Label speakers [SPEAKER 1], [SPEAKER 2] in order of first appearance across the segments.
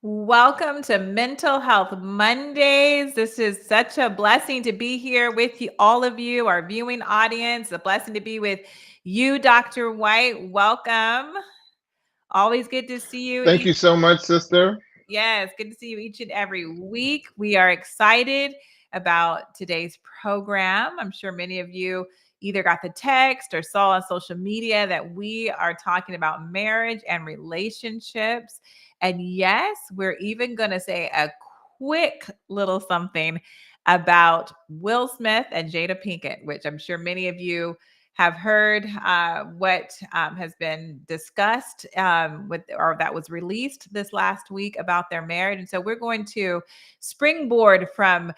[SPEAKER 1] Welcome to Mental Health Mondays. This is such a blessing to be here with you, all of you, our viewing audience. A blessing to be with you, Dr. Whyte. Welcome. Always good to see you.
[SPEAKER 2] Thank you so much, sister.
[SPEAKER 1] Yes, good to see you each and every week. We are excited about today's program. I'm sure many of you either got the text or saw on social media that we are talking about marriage and relationships. And yes, we're even going to say a quick little something about Will Smith and Jada Pinkett, which I'm sure many of you have heard what has been discussed with or that was released this last week about their marriage. And so we're going to springboard from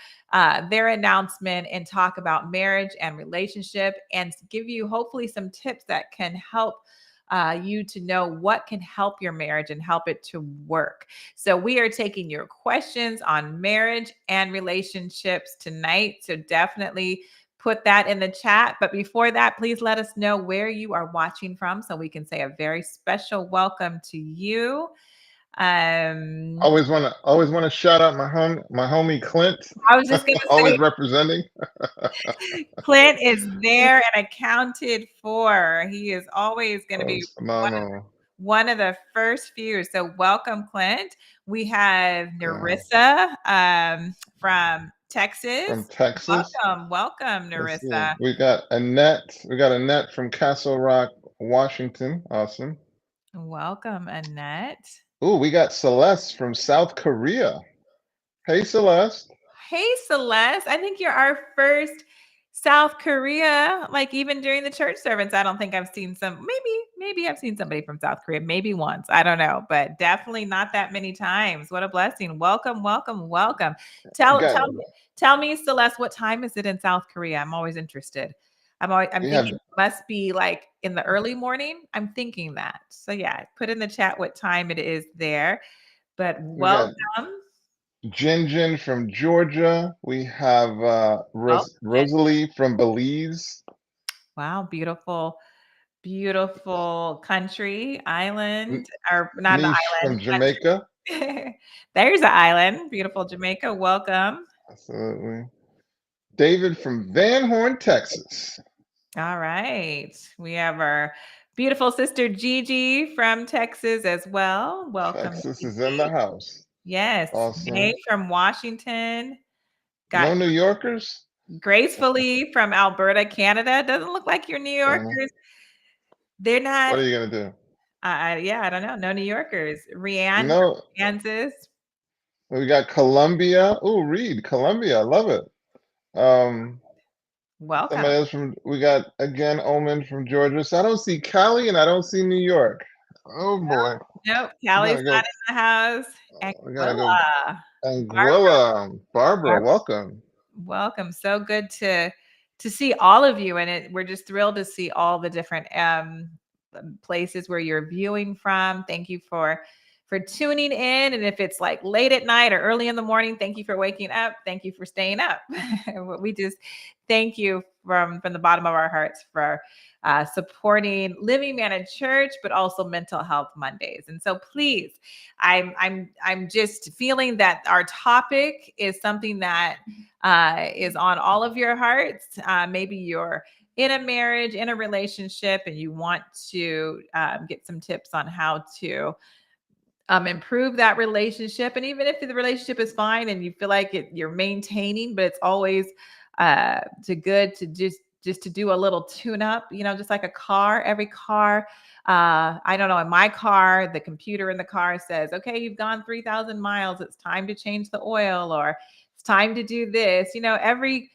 [SPEAKER 1] their announcement and talk about marriage and relationship and give you hopefully some tips that can help you to know what can help your marriage and help it to work. So we are taking your questions on marriage and relationships tonight. So definitely put that in the chat. But before that, please let us know where you are watching from so we can say a very special welcome to you. Um,
[SPEAKER 2] Always want to shout out my homie Clint.
[SPEAKER 1] I was just going to say,
[SPEAKER 2] Always representing.
[SPEAKER 1] Clint is there and accounted for. He is always going to
[SPEAKER 2] Oh,
[SPEAKER 1] be
[SPEAKER 2] it's phenomenal.
[SPEAKER 1] one of the first few. So welcome, Clint. We have
[SPEAKER 2] Yeah.
[SPEAKER 1] Narissa from Texas.
[SPEAKER 2] From Texas.
[SPEAKER 1] Welcome,
[SPEAKER 2] Let's see.
[SPEAKER 1] Narissa.
[SPEAKER 2] We got Annette. We got Annette from Castle Rock, Washington. Awesome.
[SPEAKER 1] Welcome, Annette.
[SPEAKER 2] Ooh, we got Celeste from South Korea. Hey, Celeste.
[SPEAKER 1] Hey, Celeste. I think you're our first South Korea. Like even during the church service, I don't think I've seen maybe I've seen somebody from South Korea, maybe once. I don't know, but definitely not that many times. What a blessing. Welcome, welcome, welcome.
[SPEAKER 2] We
[SPEAKER 1] Tell
[SPEAKER 2] got
[SPEAKER 1] tell me, tell me, Celeste, what time is it in South Korea? I'm always interested. I'm
[SPEAKER 2] we
[SPEAKER 1] thinking
[SPEAKER 2] have
[SPEAKER 1] it must be like in the early morning. I'm thinking that. So yeah, put in the chat what time it is there. But
[SPEAKER 2] we got
[SPEAKER 1] welcome.
[SPEAKER 2] Jinjin from Georgia. We have
[SPEAKER 1] Welcome.
[SPEAKER 2] Rosalie from Belize.
[SPEAKER 1] Wow, beautiful, beautiful country, island,
[SPEAKER 2] N-
[SPEAKER 1] or not an
[SPEAKER 2] Niche from
[SPEAKER 1] island,
[SPEAKER 2] Jamaica.
[SPEAKER 1] country. There's an island, beautiful Jamaica. Welcome.
[SPEAKER 2] Absolutely. David from Van Horn, Texas.
[SPEAKER 1] All right. We have our beautiful sister Gigi from Texas as well. Welcome,
[SPEAKER 2] Texas is in the
[SPEAKER 1] Gigi.
[SPEAKER 2] house.
[SPEAKER 1] Yes. May
[SPEAKER 2] Awesome.
[SPEAKER 1] from Washington. Got
[SPEAKER 2] No New Yorkers?
[SPEAKER 1] Gracefully from Alberta, Canada. Doesn't look like you're New
[SPEAKER 2] Uh,
[SPEAKER 1] Yorkers. They're not.
[SPEAKER 2] what are you going to do?
[SPEAKER 1] Yeah, I don't know. No New Yorkers. Rianne from
[SPEAKER 2] No,
[SPEAKER 1] Kansas.
[SPEAKER 2] we got Columbia. Oh, Reed, Columbia. I love it. Um,
[SPEAKER 1] Welcome.
[SPEAKER 2] somebody else we got again Omen from Georgia. So I don't see Cali and I don't see New York. Oh boy.
[SPEAKER 1] Nope,
[SPEAKER 2] We
[SPEAKER 1] Callie's
[SPEAKER 2] gotta
[SPEAKER 1] not
[SPEAKER 2] go.
[SPEAKER 1] in the house.
[SPEAKER 2] We gotta go.
[SPEAKER 1] Anguilla. Barbara,
[SPEAKER 2] Anguilla. Barbara, welcome.
[SPEAKER 1] welcome. So good to see all of you, and we're just thrilled to see all the different places where you're viewing from. Thank you for tuning in, and if it's like late at night or early in the morning, thank you for waking up. Thank you for staying up. We just thank you from the bottom of our hearts for supporting Living Manna Church, but also Mental Health Mondays. And so, please, I'm just feeling that our topic is something that is on all of your hearts. Maybe you're in a marriage, in a relationship, and you want to get some tips on how to improve that relationship. And even if the relationship is fine and you feel like you're maintaining, but it's always good to just to do a little tune up, just like a car. Every car, I don't know, in my car, the computer in the car says, okay, you've gone 3,000 miles. It's time to change the oil, or it's time to do this. Every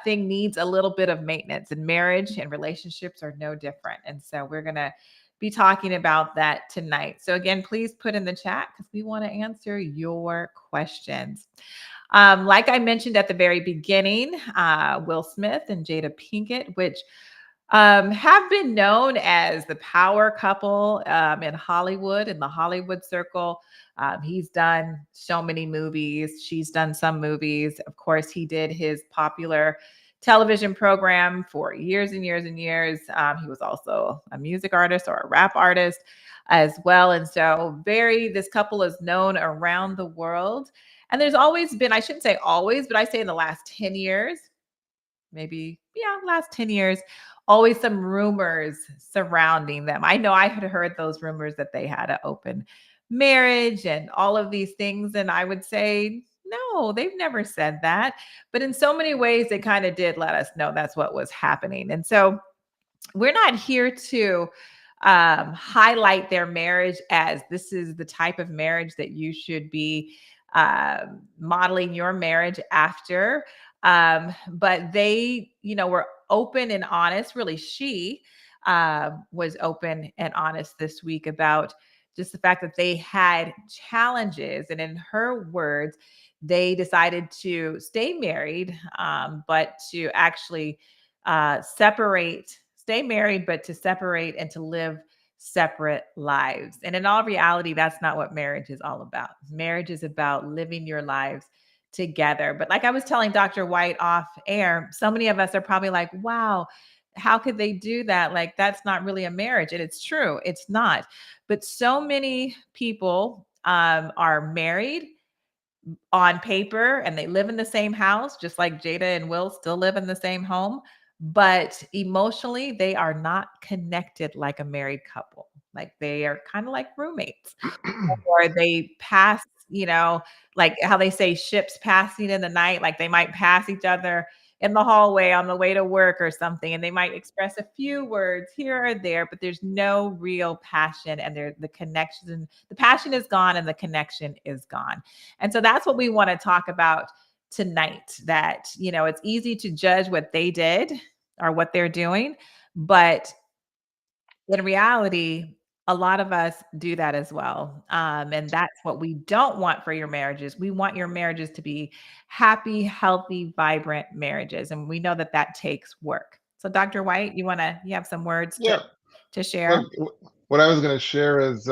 [SPEAKER 1] thing needs a little bit of maintenance, and marriage and relationships are no different. And so we're going to be talking about that tonight. So again, please put in the chat because we want to answer your questions. Like I mentioned at the very beginning, Will Smith and Jada Pinkett, which have been known as the power couple in Hollywood, in the Hollywood circle. He's done so many movies. She's done some movies. Of course, he did his popular television program for years and years and years. He was also a music artist or a rap artist as well. And so, this couple is known around the world. And there's always been, I shouldn't say always, but I say in the last 10 years, maybe, yeah, last 10 years, always some rumors surrounding them. I know I had heard those rumors that they had an open marriage and all of these things. And I would say, no, they've never said that. But in so many ways, they kind of did let us know that's what was happening. And so we're not here to highlight their marriage as this is the type of marriage that you should be modeling your marriage after. But they, were open and honest. Really, she was open and honest this week about just the fact that they had challenges. And in her words, they decided to stay married, but to actually separate, stay married, but to separate and to live separate lives. And in all reality, that's not what marriage is all about. Marriage is about living your lives together. But like I was telling Dr. Whyte off air, so many of us are probably like, wow, how could they do that? Like, that's not really a marriage. And it's true, it's not. But so many people are married on paper and they live in the same house, just like Jada and Will still live in the same home. But emotionally, they are not connected like a married couple. Like they are kind of like roommates, or they pass, like how they say ships passing in the night, like they might pass each other in the hallway on the way to work or something, and they might express a few words here or there, but there's no real passion, and the connection, the passion is gone and the connection is gone. And so that's what we want to talk about tonight, that it's easy to judge what they did or what they're doing, but in reality, a lot of us do that as well. And that's what we don't want for your marriages. We want your marriages to be happy, healthy, vibrant marriages. And we know that that takes work. So, Dr. Whyte, you have some words to,
[SPEAKER 2] Yeah.
[SPEAKER 1] share?
[SPEAKER 2] What what I was going to share is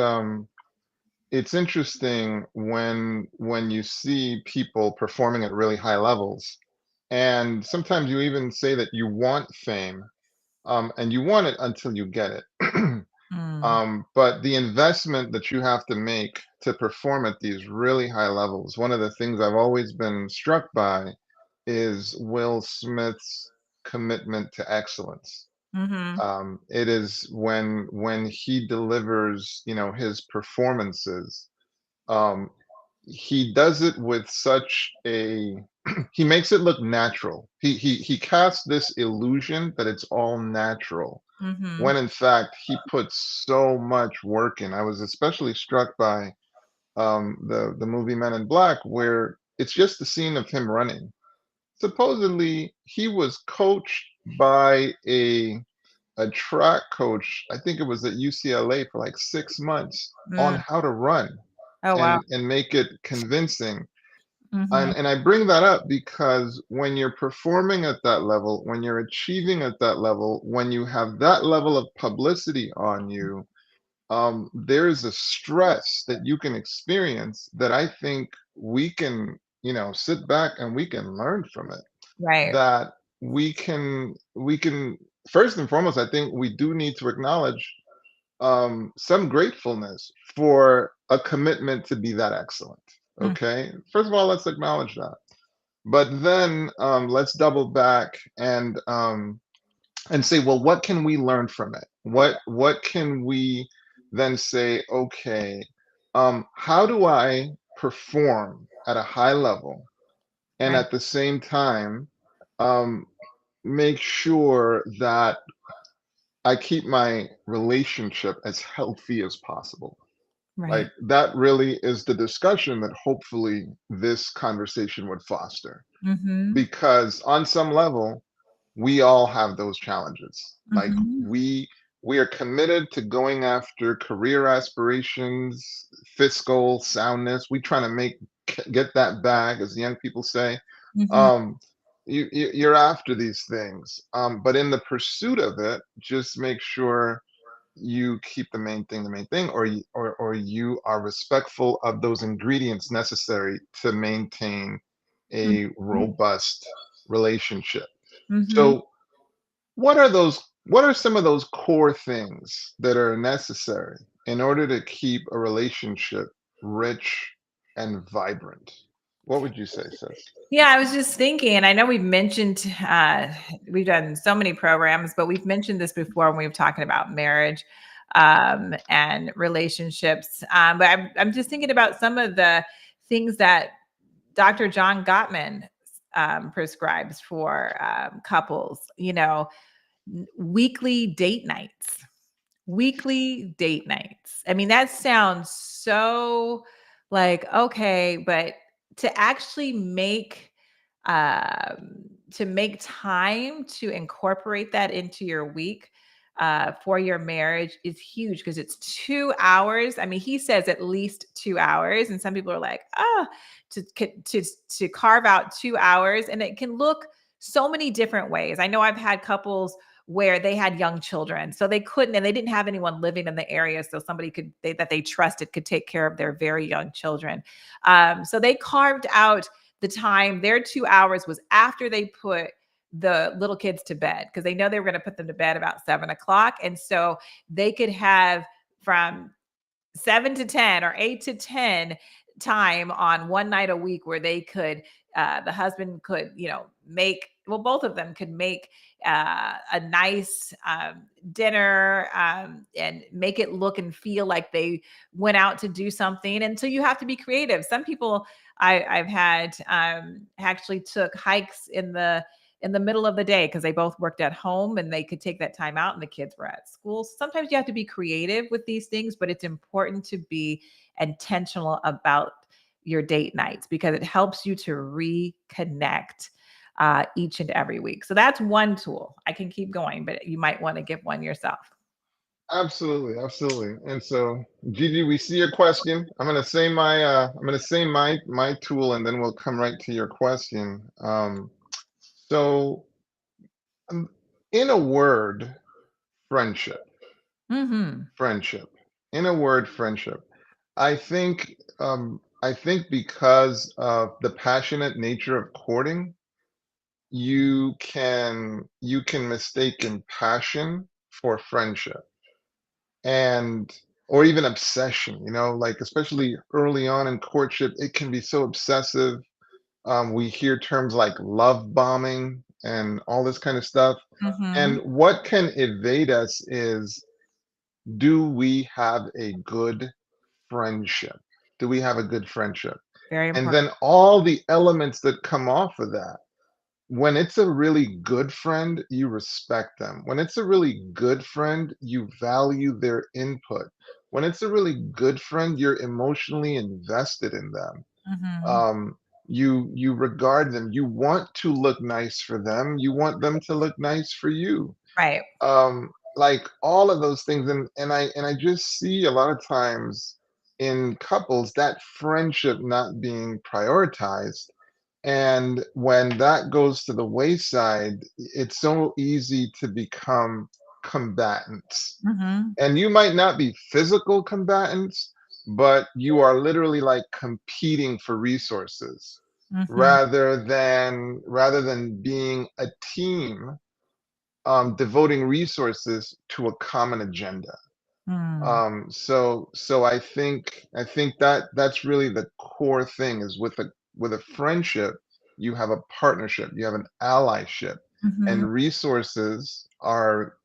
[SPEAKER 2] it's interesting when you see people performing at really high levels, and sometimes you even say that you want fame, and you want it until you get it.
[SPEAKER 1] Mm,
[SPEAKER 2] But the investment that you have to make to perform at these really high levels, one of the things I've always been struck by is Will Smith's commitment to excellence.
[SPEAKER 1] mm-hmm,
[SPEAKER 2] It is when he delivers, his performances. Um, he does it with such a he makes it look natural. He casts this illusion that it's all natural,
[SPEAKER 1] mm-hmm,
[SPEAKER 2] when in fact he puts so much work in. I was especially struck by the movie Men in Black, where it's just the scene of him running. Supposedly, he was coached by a track coach. I think it was at UCLA for like 6 months on
[SPEAKER 1] mm.
[SPEAKER 2] how to run
[SPEAKER 1] Oh, wow.
[SPEAKER 2] and make it convincing.
[SPEAKER 1] Mm-hmm,
[SPEAKER 2] And I bring that up because when you're performing at that level, when you're achieving at that level, when you have that level of publicity on you, there's a stress that you can experience that I think we can, sit back and we can learn from it.
[SPEAKER 1] right.
[SPEAKER 2] That we can first and foremost, I think we do need to acknowledge some gratefulness for a commitment to be that excellent.
[SPEAKER 1] Mm,
[SPEAKER 2] Okay, first of all, let's acknowledge that. But then let's double back and say, well, what can we learn from it? What can we then say? Okay, how do I perform at a high level and
[SPEAKER 1] right,
[SPEAKER 2] at the same time um, make sure that I keep my relationship as healthy as possible?
[SPEAKER 1] right.
[SPEAKER 2] Like that really is the discussion that hopefully this conversation would foster.
[SPEAKER 1] Mm-hmm,
[SPEAKER 2] Because on some level, we all have those challenges. Like
[SPEAKER 1] mm-hmm,
[SPEAKER 2] we are committed to going after career aspirations, fiscal soundness. We trying to get that bag, as the young people say.
[SPEAKER 1] mm-hmm,
[SPEAKER 2] Um, you're after these things, but in the pursuit of it, just make sure you keep the main thing, or you are respectful of those ingredients necessary to maintain a
[SPEAKER 1] mm-hmm,
[SPEAKER 2] robust relationship.
[SPEAKER 1] Mhm.
[SPEAKER 2] So what are some of those core things that are necessary in order to keep a relationship rich and vibrant? What would you say, sis?
[SPEAKER 1] Yeah, I was just thinking, and I know we've done so many programs, but we've mentioned this before when we were talking about marriage and relationships. But I'm just thinking about some of the things that Dr. John Gottman prescribes for couples, weekly date nights. Weekly date nights. I mean, that sounds so like, okay, but to actually make time to incorporate that into your week for your marriage is huge because it's 2 hours. I mean, he says at least 2 hours, and some people are like, to carve out 2 hours, and it can look so many different ways. I know I've had couples where they had young children, so they couldn't, and they didn't have anyone living in the area, so somebody that they trusted could take care of their very young children. So they carved out the time. Their 2 hours was after they put the little kids to bed because they know they were going to put them to bed about 7 o'clock, and so they could have from 7 to 10 or 8 to 10 time on one night a week where they could the husband could make well both of them could make a nice dinner and make it look and feel like they went out to do something. And so you have to be creative. Some people I've had actually took hikes in the middle of the day because they both worked at home and they could take that time out and the kids were at school. Sometimes you have to be creative with these things, but it's important to be intentional about your date nights because it helps you to reconnect each and every week. So that's one tool. I can keep going, but you might want to give one yourself.
[SPEAKER 2] Absolutely, absolutely. And so, Gigi, we see your question. I'm gonna say my tool, and then we'll come right to your question. So, um, in a word, friendship,
[SPEAKER 1] Hmm.
[SPEAKER 2] friendship. In a word, friendship. I think because of the passionate nature of courting, you can mistake passion for friendship and or even obsession, like especially early on in courtship, it can be so obsessive. We hear terms like love bombing and all this kind of stuff. And
[SPEAKER 1] Hmm.
[SPEAKER 2] what can evade us is, do we have a good friendship? Do we have a good friendship?
[SPEAKER 1] Very
[SPEAKER 2] And
[SPEAKER 1] important.
[SPEAKER 2] then all the elements that come off of that. When it's a really good friend, you respect them. When it's a really good friend, you value their input. When it's a really good friend, you're emotionally invested in them.
[SPEAKER 1] Hmm.
[SPEAKER 2] Um, you regard them. You want to look nice for them. You want them to look nice for you.
[SPEAKER 1] Right.
[SPEAKER 2] Like all of those things, and I just see a lot of times in couples that friendship not being prioritized, and when that goes to the wayside, it's so easy to become combatants.
[SPEAKER 1] Hmm.
[SPEAKER 2] And you might not be physical combatants, but you are literally like competing for resources
[SPEAKER 1] Hmm.
[SPEAKER 2] rather than being a team, devoting resources to a common agenda.
[SPEAKER 1] Mm.
[SPEAKER 2] So I think that that's really the core thing is with a friendship, you have a partnership, you have an allyship,
[SPEAKER 1] Hmm.
[SPEAKER 2] and resources are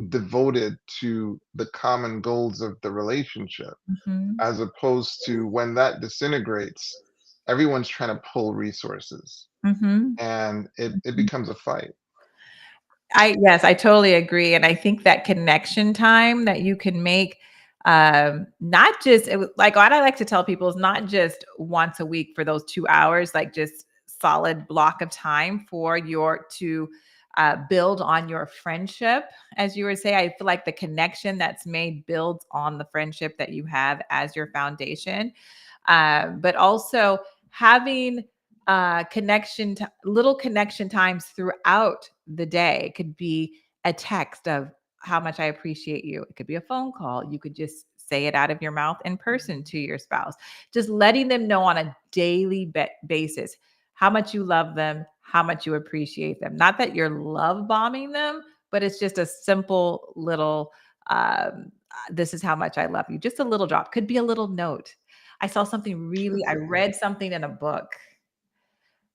[SPEAKER 2] devoted to the common goals of the relationship,
[SPEAKER 1] Hmm.
[SPEAKER 2] as opposed to when that disintegrates, everyone's trying to pull resources
[SPEAKER 1] Hmm.
[SPEAKER 2] and it becomes a fight.
[SPEAKER 1] Yes, I totally agree, and I think that connection time that you can make, not just like what I like to tell people is not just once a week for those 2 hours, like just solid block of time for your to build on your friendship. As you were saying, I feel like the connection that's made builds on the friendship that you have as your foundation, but also having little connection times throughout the day. It could be a text of how much I appreciate you. It could be a phone call. You could just say it out of your mouth in person to your spouse. Just letting them know on a daily basis how much you love them, how much you appreciate them. Not that you're love bombing them, but it's just a simple little, this is how much I love you. Just a little drop. Could be a little note. I read something in a book.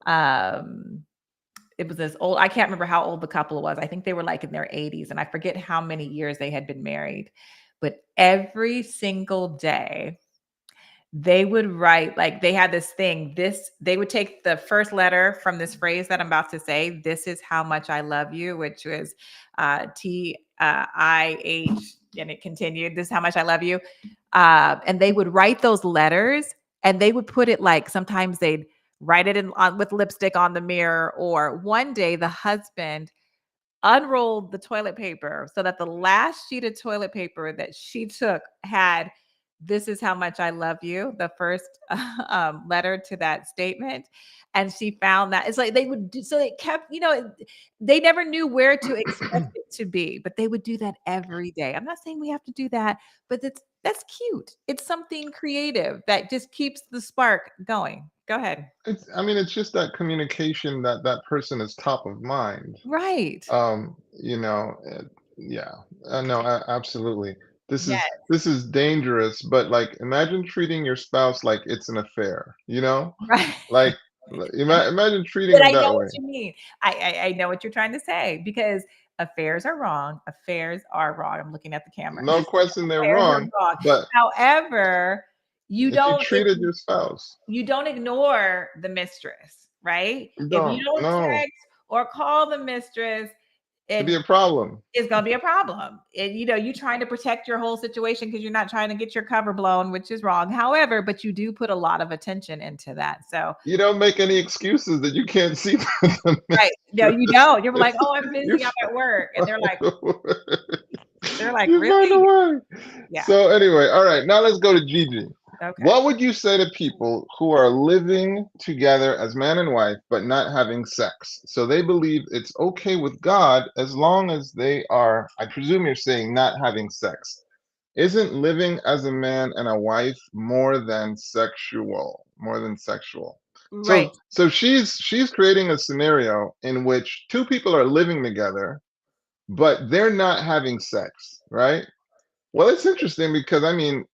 [SPEAKER 1] Um, it was this old, I can't remember how old the couple was. I think they were like in their 80s, and I forget how many years they had been married. But every single day, they would write, like, they had this thing, they would take the first letter from this phrase that I'm about to say, "This is how much I love you," which was TIH, and it continued, "This is how much I love you." And they would write those letters, and they would put it, like, sometimes they'd write it with lipstick on the mirror, or one day the husband unrolled the toilet paper so that the last sheet of toilet paper that she took had, "This is how much I love you," the first letter to that statement. And she found that it's like they would do, so it kept, they never knew where to express it to be, but they would do that every day. I'm not saying we have to do that, but that's cute. It's something creative that just keeps the spark going. Go ahead.
[SPEAKER 2] I mean, it's just that communication that that person is top of mind.
[SPEAKER 1] Right.
[SPEAKER 2] You know, yeah, no, absolutely.
[SPEAKER 1] Yes.
[SPEAKER 2] This is dangerous, but like, imagine treating your spouse like it's an affair. You know,
[SPEAKER 1] Right.
[SPEAKER 2] like imagine treating
[SPEAKER 1] But
[SPEAKER 2] them
[SPEAKER 1] I know
[SPEAKER 2] that way.
[SPEAKER 1] what you mean. I know what you're trying to say, because affairs are wrong. Affairs are wrong. I'm looking at the camera.
[SPEAKER 2] No question, they're
[SPEAKER 1] Affairs are
[SPEAKER 2] wrong,
[SPEAKER 1] wrong.
[SPEAKER 2] but
[SPEAKER 1] However, you
[SPEAKER 2] if you
[SPEAKER 1] don't if
[SPEAKER 2] treated your spouse,
[SPEAKER 1] you don't ignore the mistress, right?
[SPEAKER 2] you
[SPEAKER 1] If you
[SPEAKER 2] don't,
[SPEAKER 1] don't
[SPEAKER 2] no,
[SPEAKER 1] text or call the mistress,
[SPEAKER 2] to be
[SPEAKER 1] it
[SPEAKER 2] a problem.
[SPEAKER 1] is gonna be a problem. And you trying to protect your whole situation because you're not trying to get your cover blown, which is wrong. However, but you do put a lot of attention into that. So
[SPEAKER 2] You don't make any excuses that you can't see the
[SPEAKER 1] right. No, you
[SPEAKER 2] mistress.
[SPEAKER 1] don't. You're like, "Oh, I'm
[SPEAKER 2] You
[SPEAKER 1] busy. I'm at work." And
[SPEAKER 2] find a way.
[SPEAKER 1] they're like,
[SPEAKER 2] You find a
[SPEAKER 1] "Really?"
[SPEAKER 2] way.
[SPEAKER 1] Yeah.
[SPEAKER 2] So anyway, all right, now let's go to Gigi.
[SPEAKER 1] Okay.
[SPEAKER 2] What would you say to people who are living together as man and wife but not having sex? So they believe it's okay with God as long as they are, I presume you're saying, not having sex. Isn't living as a man and a wife more than sexual? More than sexual.
[SPEAKER 1] Right.
[SPEAKER 2] So she's creating a scenario in which two people are living together, but they're not having sex, right? Well, it's interesting because I mean,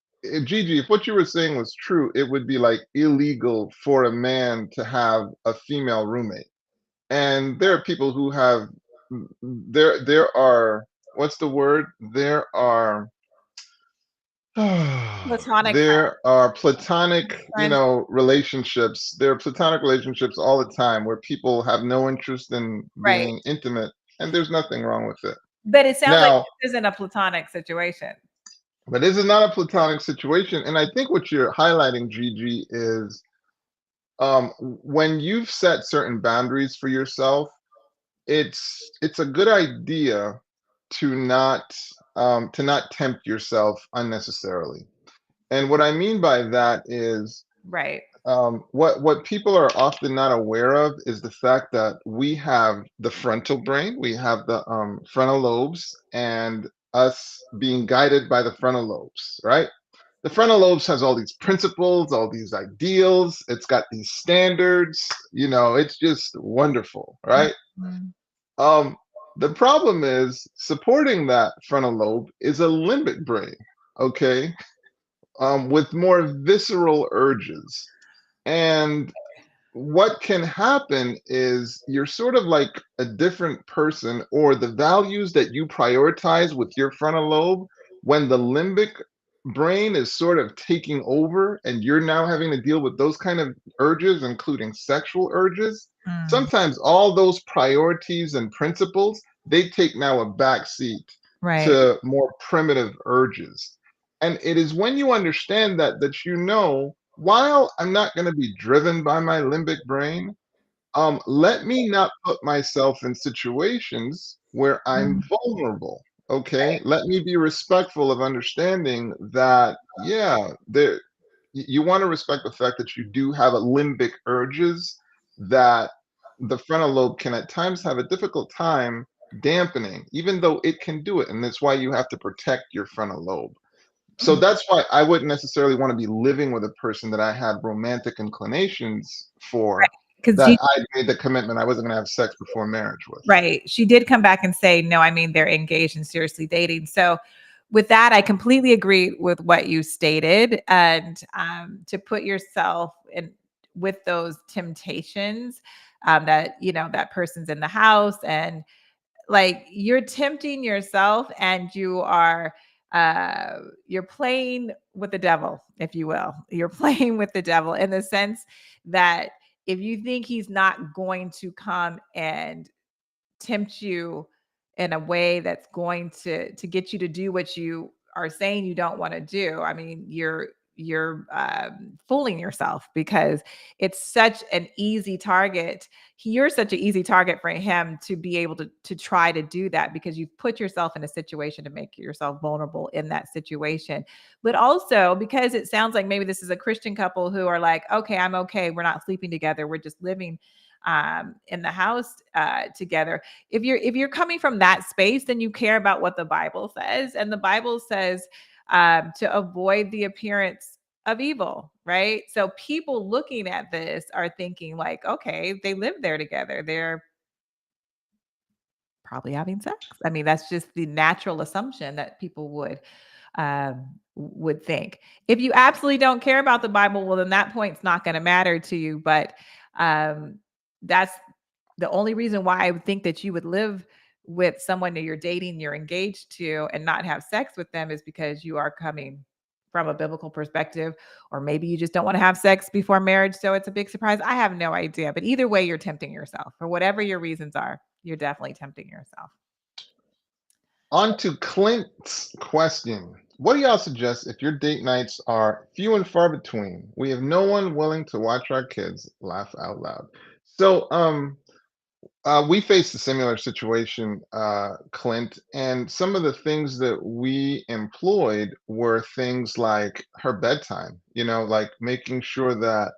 [SPEAKER 2] Gigi, if what you were saying was true, it would be like illegal for a man to have a female roommate. And there are people who have there are, what's the word? There are
[SPEAKER 1] Platonic
[SPEAKER 2] there are platonic,
[SPEAKER 1] friends.
[SPEAKER 2] relationships. There are platonic relationships all the time where people have no interest in
[SPEAKER 1] Right.
[SPEAKER 2] being intimate, and there's nothing wrong with it.
[SPEAKER 1] But it sounds like
[SPEAKER 2] Now,
[SPEAKER 1] this isn't a platonic situation.
[SPEAKER 2] but this is not a platonic situation, and I think what you're highlighting, Gigi, is when you've set certain boundaries for yourself, it's a good idea to not tempt yourself unnecessarily. And what I mean by that is
[SPEAKER 1] Right.
[SPEAKER 2] what people are often not aware of is the fact that we have the frontal brain, we have the frontal lobes, and us being guided by the frontal lobes, right? The frontal lobes has all these principles, all these ideals. It's got these standards. It's just wonderful, right?
[SPEAKER 1] Mhm.
[SPEAKER 2] Um, the problem is supporting that frontal lobe is a limbic brain, okay, with more visceral urges. And what can happen is you're sort of like a different person, or the values that you prioritize with your frontal lobe, when the limbic brain is sort of taking over and you're now having to deal with those kind of urges, including sexual urges.
[SPEAKER 1] Mm.
[SPEAKER 2] Sometimes all those priorities and principles, they take now a back seat
[SPEAKER 1] Right.
[SPEAKER 2] to more primitive urges. And it is when you understand that while I'm not going to be driven by my limbic brain, let me not put myself in situations where I'm
[SPEAKER 1] Mm.
[SPEAKER 2] vulnerable. Okay,
[SPEAKER 1] Right.
[SPEAKER 2] let me be respectful of understanding that, yeah, you want to respect the fact that you do have a limbic urges that the frontal lobe can at times have a difficult time dampening, even though it can do it, and that's why you have to protect your frontal lobe. So
[SPEAKER 1] Mm.
[SPEAKER 2] that's why I wouldn't necessarily want to be living with a person that I had romantic inclinations for,
[SPEAKER 1] because
[SPEAKER 2] that I made the commitment I wasn't going to have sex before marriage with.
[SPEAKER 1] right. She did come back and say, no, I mean, they're engaged and seriously dating. So, with that, I completely agree with what you stated. And to put yourself in with those temptations that, that person's in the house and like you're tempting yourself and you're playing with the devil, if you will. You're playing with the devil in the sense that if you think he's not going to come and tempt you in a way that's going to get you to do what you are saying you don't want to do. I mean, you're fooling yourself because it's such an easy target. You're such an easy target for him to be able to try to do that because you've put yourself in a situation to make yourself vulnerable in that situation. But also because it sounds like maybe this is a Christian couple who are like, okay, I'm okay. We're not sleeping together. We're just living in the house together. If you're coming from that space, then you care about what the Bible says, and the Bible says to avoid the appearance of evil, right? So people looking at this are thinking like, okay, they live there together. They're probably having sex. I mean, that's just the natural assumption that people would think. If you absolutely don't care about the Bible, well, then that point's not going to matter to you. But um, that's the only reason why I would think that you would live with someone that you're dating, you're engaged to, and not have sex with them is because you are coming from a biblical perspective, or maybe you just don't want to have sex before marriage. So it's a big surprise. I have no idea. But either way, you're tempting yourself for whatever your reasons are. You're definitely tempting yourself.
[SPEAKER 2] On to Clint's question. What do y'all suggest if your date nights are few and far between? We have no one willing to watch our kids laugh out loud. So, we faced a similar situation, Clint, and some of the things that we employed were things like her bedtime. Like making sure that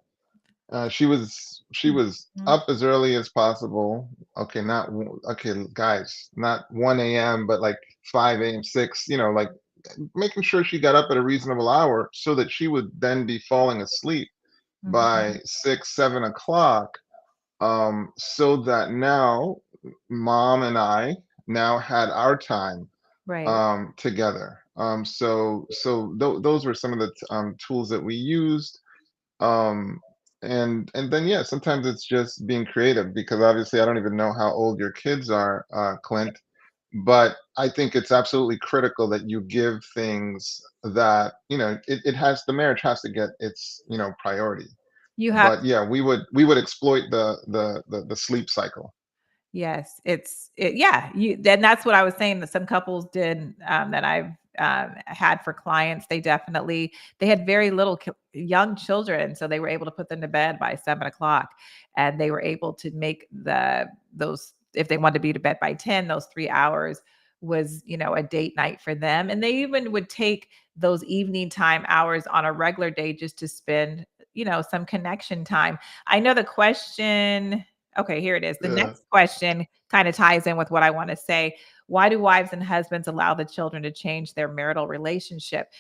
[SPEAKER 2] she was
[SPEAKER 1] Mhm.
[SPEAKER 2] up as early as possible. Okay, okay, guys, not 1 a.m., but like 5 a.m., 6. Like making sure she got up at a reasonable hour so that she would then be falling asleep by
[SPEAKER 1] Mhm.
[SPEAKER 2] 6, 7 o'clock. So that now mom and I now had our time
[SPEAKER 1] Right.
[SPEAKER 2] together. Those were some of the tools that we used. um and then, yeah, sometimes it's just being creative, because obviously I don't even know how old your kids are, Clint, but I think it's absolutely critical that you give things that, it has the marriage has to get its, priority.
[SPEAKER 1] You have
[SPEAKER 2] But yeah, we would exploit the sleep cycle.
[SPEAKER 1] Yes, yeah, you then that's what I was saying that some couples did, that I've, had for clients. They had very little young children, so they were able to put them to bed by 7 o'clock, and they were able to make those if they wanted to be to bed by 10, those 3 hours was, a date night for them. And they even would take those evening time hours on a regular day just to spend, some connection time. I know the question. Okay, here it is. The
[SPEAKER 2] Yeah.
[SPEAKER 1] next question kind of ties in with what I want to say. Why do wives and husbands allow the children to change their marital relationship?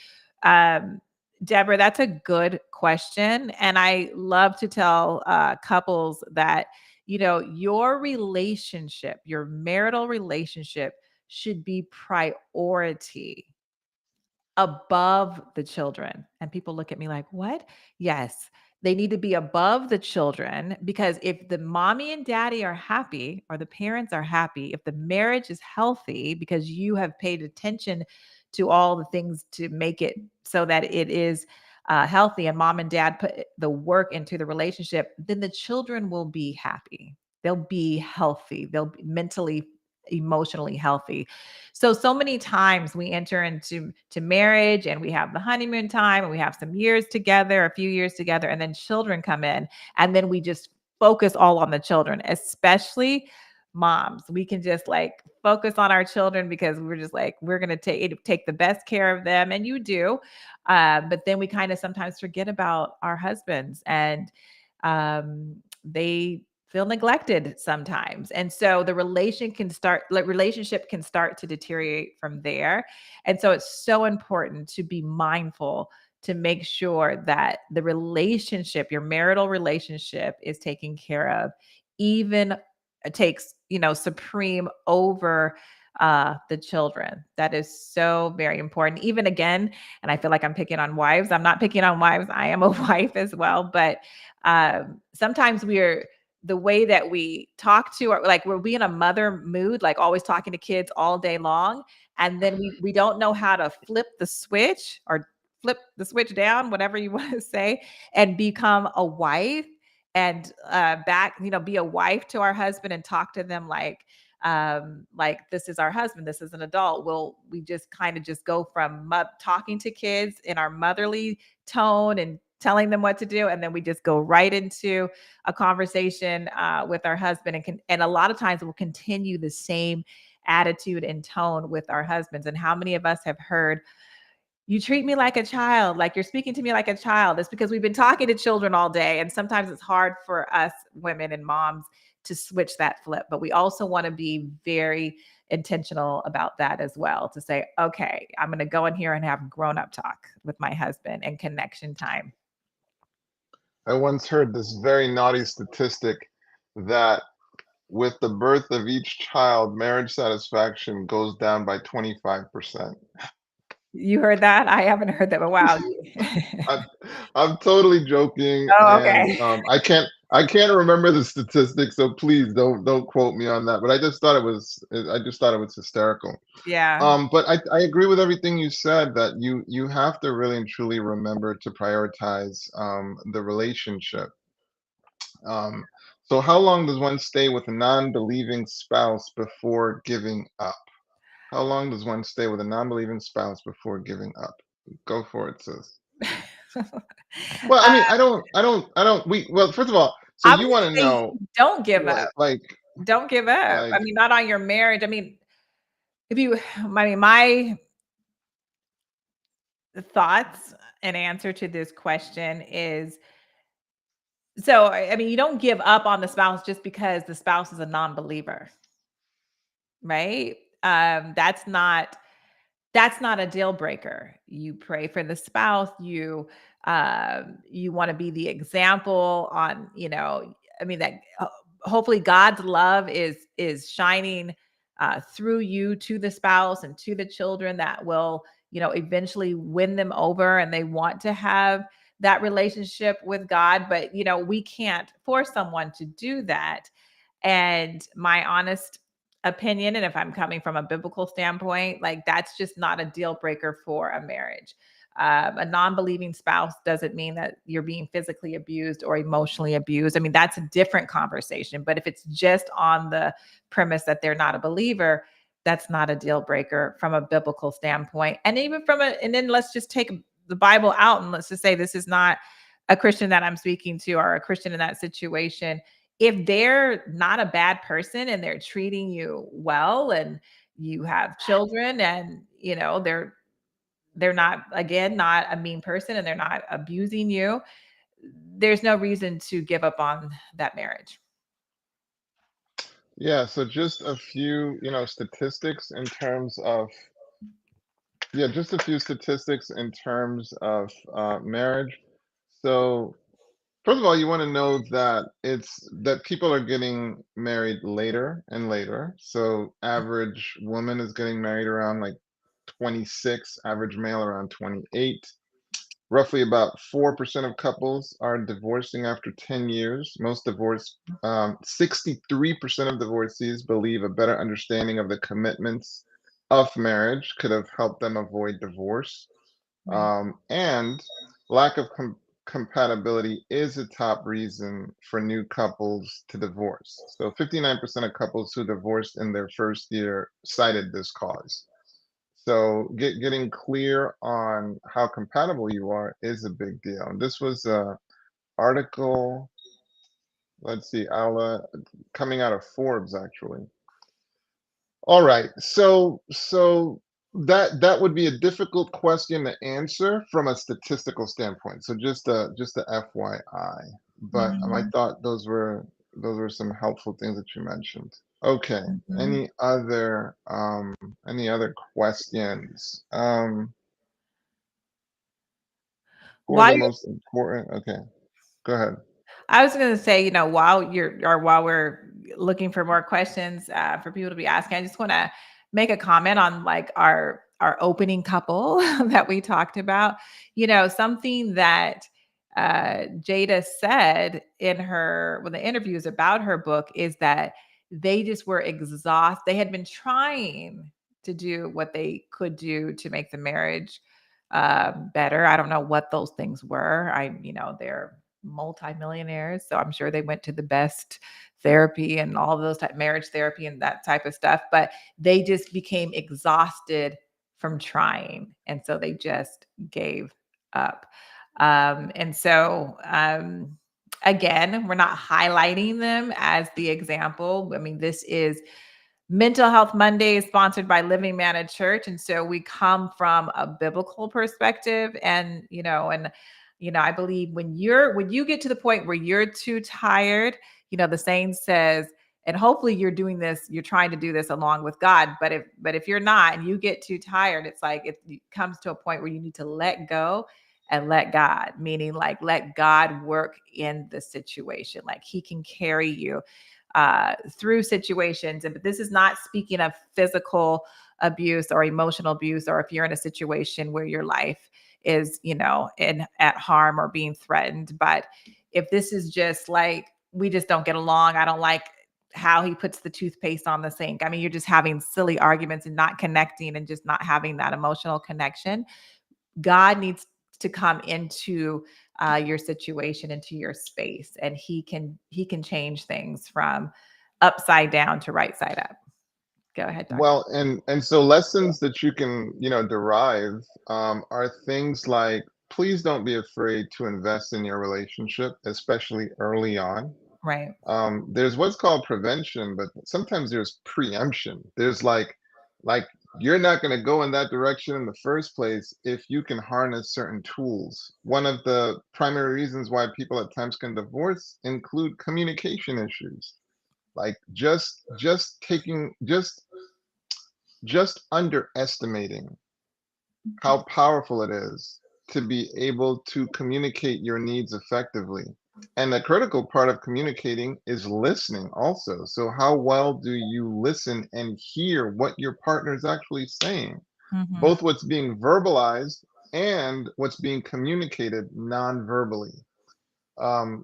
[SPEAKER 1] Um, Deborah, that's a good question. And I love to tell couples that, your relationship, your marital relationship should be priority above the children. And people look at me like, what? Yes, they need to be above the children because if the mommy and daddy are happy or the parents are happy, if the marriage is healthy because you have paid attention to all the things to make it so that it is healthy and mom and dad put the work into the relationship, then the children will be happy. They'll be healthy. They'll be mentally, emotionally healthy. So many times we enter into marriage and we have the honeymoon time and we have some years together, a few years together, and then children come in, and then we just focus all on the children, especially moms. We can just like focus on our children because we're just like we're gonna take the best care of them, and you do. But then we kind of sometimes forget about our husbands, and they feel neglected sometimes. And so the relationship can start to deteriorate from there. And so it's so important to be mindful to make sure that the relationship, your marital relationship, is taken care of, even takes, supreme over the children. That is so very important. Even again, and I feel like I'm picking on wives. I'm not picking on wives. I am a wife as well. But sometimes we're the way that we talk to, or like we'll be in a mother mood, like always talking to kids all day long. And then we don't know how to flip the switch, or flip the switch down, whatever you want to say, and become a wife, and back, be a wife to our husband and talk to them like this is our husband, this is an adult. We just kind of just go from talking to kids in our motherly tone and telling them what to do, and then we just go right into a conversation with our husband, and a lot of times we'll continue the same attitude and tone with our husbands. And how many of us have heard, you treat me like a child, like you're speaking to me like a child? It's because we've been talking to children all day. And sometimes it's hard for us women and moms to switch that flip. But we also want to be very intentional about that as well, to say, okay, I'm going to go in here and have grown up talk with my husband and connection time.
[SPEAKER 2] I once heard this very naughty statistic that with the birth of each child, marriage satisfaction goes down by 25%.
[SPEAKER 1] You heard that? I haven't heard that, but wow.
[SPEAKER 2] I'm, I'm totally joking,
[SPEAKER 1] Oh,
[SPEAKER 2] and
[SPEAKER 1] okay.
[SPEAKER 2] I can't remember the statistics, so please don't quote me on that. But I just thought it was hysterical.
[SPEAKER 1] Yeah.
[SPEAKER 2] But I agree with everything you said, that you have to really and truly remember to prioritize the relationship. Um, so how long does one stay with a non-believing spouse before giving up? How long does one stay with a non-believing spouse before giving up? Go for it, sis. Well, I mean, well, first of all, so
[SPEAKER 1] I
[SPEAKER 2] you
[SPEAKER 1] would
[SPEAKER 2] want to
[SPEAKER 1] say
[SPEAKER 2] know,
[SPEAKER 1] don't give up.
[SPEAKER 2] like,
[SPEAKER 1] Don't give up.
[SPEAKER 2] like,
[SPEAKER 1] I mean, not on your marriage. I mean, if you, I mean, my thoughts and answer to this question is, so, I mean, you don't give up on the spouse just because the spouse is a non-believer, right? That's not a deal breaker. You pray for the spouse. You want to be the example on, I mean, that hopefully God's love is shining through you to the spouse and to the children, that will, eventually win them over, and they want to have that relationship with God. But we can't force someone to do that. And my honest opinion, and if I'm coming from a biblical standpoint, like that's just not a deal breaker for a marriage. A non-believing spouse doesn't mean that you're being physically abused or emotionally abused. I mean, that's a different conversation. But if it's just on the premise that they're not a believer, that's not a deal breaker from a biblical standpoint. And even and then let's just take the Bible out, and let's just say this is not a Christian that I'm speaking to, or a Christian in that situation. If they're not a bad person and they're treating you well, and you have children, and they're not, again, not a mean person, and they're not abusing you, there's no reason to give up on that marriage.
[SPEAKER 2] yeah, so just a few, statistics in terms of, yeah, just a few statistics in terms of marriage. So first of all, you want to know that people are getting married later and later. So average woman is getting married around like 26, average male around 28. Roughly about 4% of couples are divorcing after 10 years. 63% of divorcees believe a better understanding of the commitments of marriage could have helped them avoid divorce.
[SPEAKER 1] Right.
[SPEAKER 2] And lack of compatibility is a top reason for new couples to divorce. So 59% of couples who divorced in their first year cited this cause. So getting clear on how compatible you are is a big deal. And this was a article, let's see, coming out of Forbes actually. All right. So that would be a difficult question to answer from a statistical standpoint. So just a FYI. But I
[SPEAKER 1] Mhm,
[SPEAKER 2] thought those were some helpful things that you mentioned. Okay.
[SPEAKER 1] mhm.
[SPEAKER 2] Any other questions? Who are
[SPEAKER 1] While
[SPEAKER 2] the most important? Okay, go ahead.
[SPEAKER 1] I was going to say, while we're looking for more questions for people to be asking, I just want to make a comment on like our opening couple that we talked about. Something that Jada said in her when the interviews about her book is that they just were exhausted. They had been trying to do what they could do to make the marriage better. I don't know what those things were. They're multimillionaires, so I'm sure they went to the best therapy and all of those type marriage therapy and that type of stuff, but they just became exhausted from trying, and so they just gave up. Again, we're not highlighting them as the example. I mean, this is Mental Health Monday is sponsored by Living Manna Church. And so we come from a biblical perspective. I believe when you get to the point where you're too tired, the saying says, and hopefully you're trying to do this along with God. But if you're not and you get too tired, it's like it comes to a point where you need to let go and let God, meaning like let God work in the situation. Like he can carry you through situations. But this is not speaking of physical abuse or emotional abuse, or if you're in a situation where your life is, at harm or being threatened. But if this is just like, we just don't get along, I don't like how he puts the toothpaste on the sink. I mean, you're just having silly arguments and not connecting and just not having that emotional connection. God needs to come into your situation, into your space, and he can change things from upside down to right side up. Go ahead, Doctor.
[SPEAKER 2] Well, and so lessons that you can, derive are things like please don't be afraid to invest in your relationship, especially early on.
[SPEAKER 1] Right.
[SPEAKER 2] There's what's called prevention, but sometimes there's preemption. There's like you're not going to go in that direction in the first place if you can harness certain tools. One of the primary reasons why people at times can divorce include communication issues. Like just underestimating how powerful it is to be able to communicate your needs effectively. And the critical part of communicating is listening also. So, how well do you listen and hear what your partner is actually saying?
[SPEAKER 1] Mm-hmm.
[SPEAKER 2] Both what's being verbalized and what's being communicated non-verbally.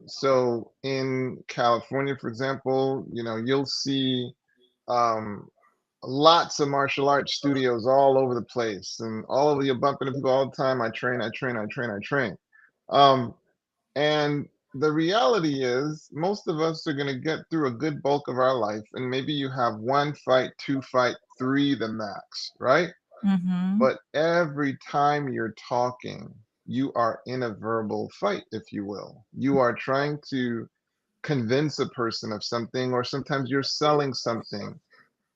[SPEAKER 2] So, in California, for example, you'll see um, lots of martial arts studios all over the place, and all over you bump into people all the time. I train, I train, I train, I train. Um, and the reality is, most of us are going to get through a good bulk of our life, and maybe you have one fight, two fight, three the max, right?
[SPEAKER 1] Mm-hmm.
[SPEAKER 2] But every time you're talking, you are in a verbal fight, if you will. You are trying to convince a person of something, or sometimes you're selling something.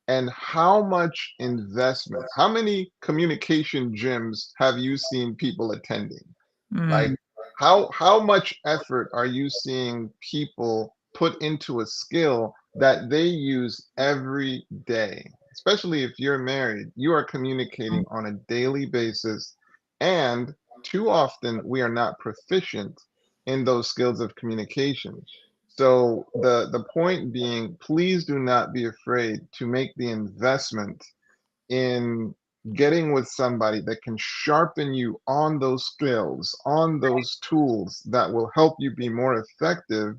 [SPEAKER 2] And how much investment, how many communication gyms have you seen people attending? Like
[SPEAKER 1] Mm.
[SPEAKER 2] how much effort are you seeing people put into a skill that they use every day? Especially if you're married, you are communicating on a daily basis, and too often we are not proficient in those skills of communication. So the point being, please do not be afraid to make the investment in getting with somebody that can sharpen you on those skills, on those tools that will help you be more effective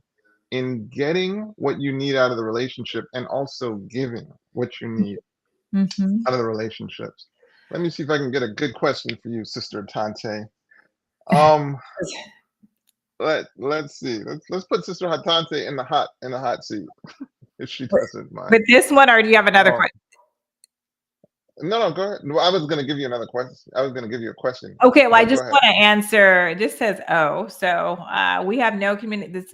[SPEAKER 2] in getting what you need out of the relationship, and also giving what you need
[SPEAKER 1] Mm-hmm.
[SPEAKER 2] out of the relationships. Let me see if I can get a good question for you, Sister Tante. Um, let's see. Let's put Sister Hatante in the hot seat if she doesn't mind.
[SPEAKER 1] But this one, or do you have another
[SPEAKER 2] Um,
[SPEAKER 1] question?
[SPEAKER 2] no, no, go ahead. No, I was going to give you another question. I was going to give you a question,
[SPEAKER 1] Okay, well, I
[SPEAKER 2] but go
[SPEAKER 1] just
[SPEAKER 2] ahead.
[SPEAKER 1] want to answer. It just says, "Oh, so we have no community."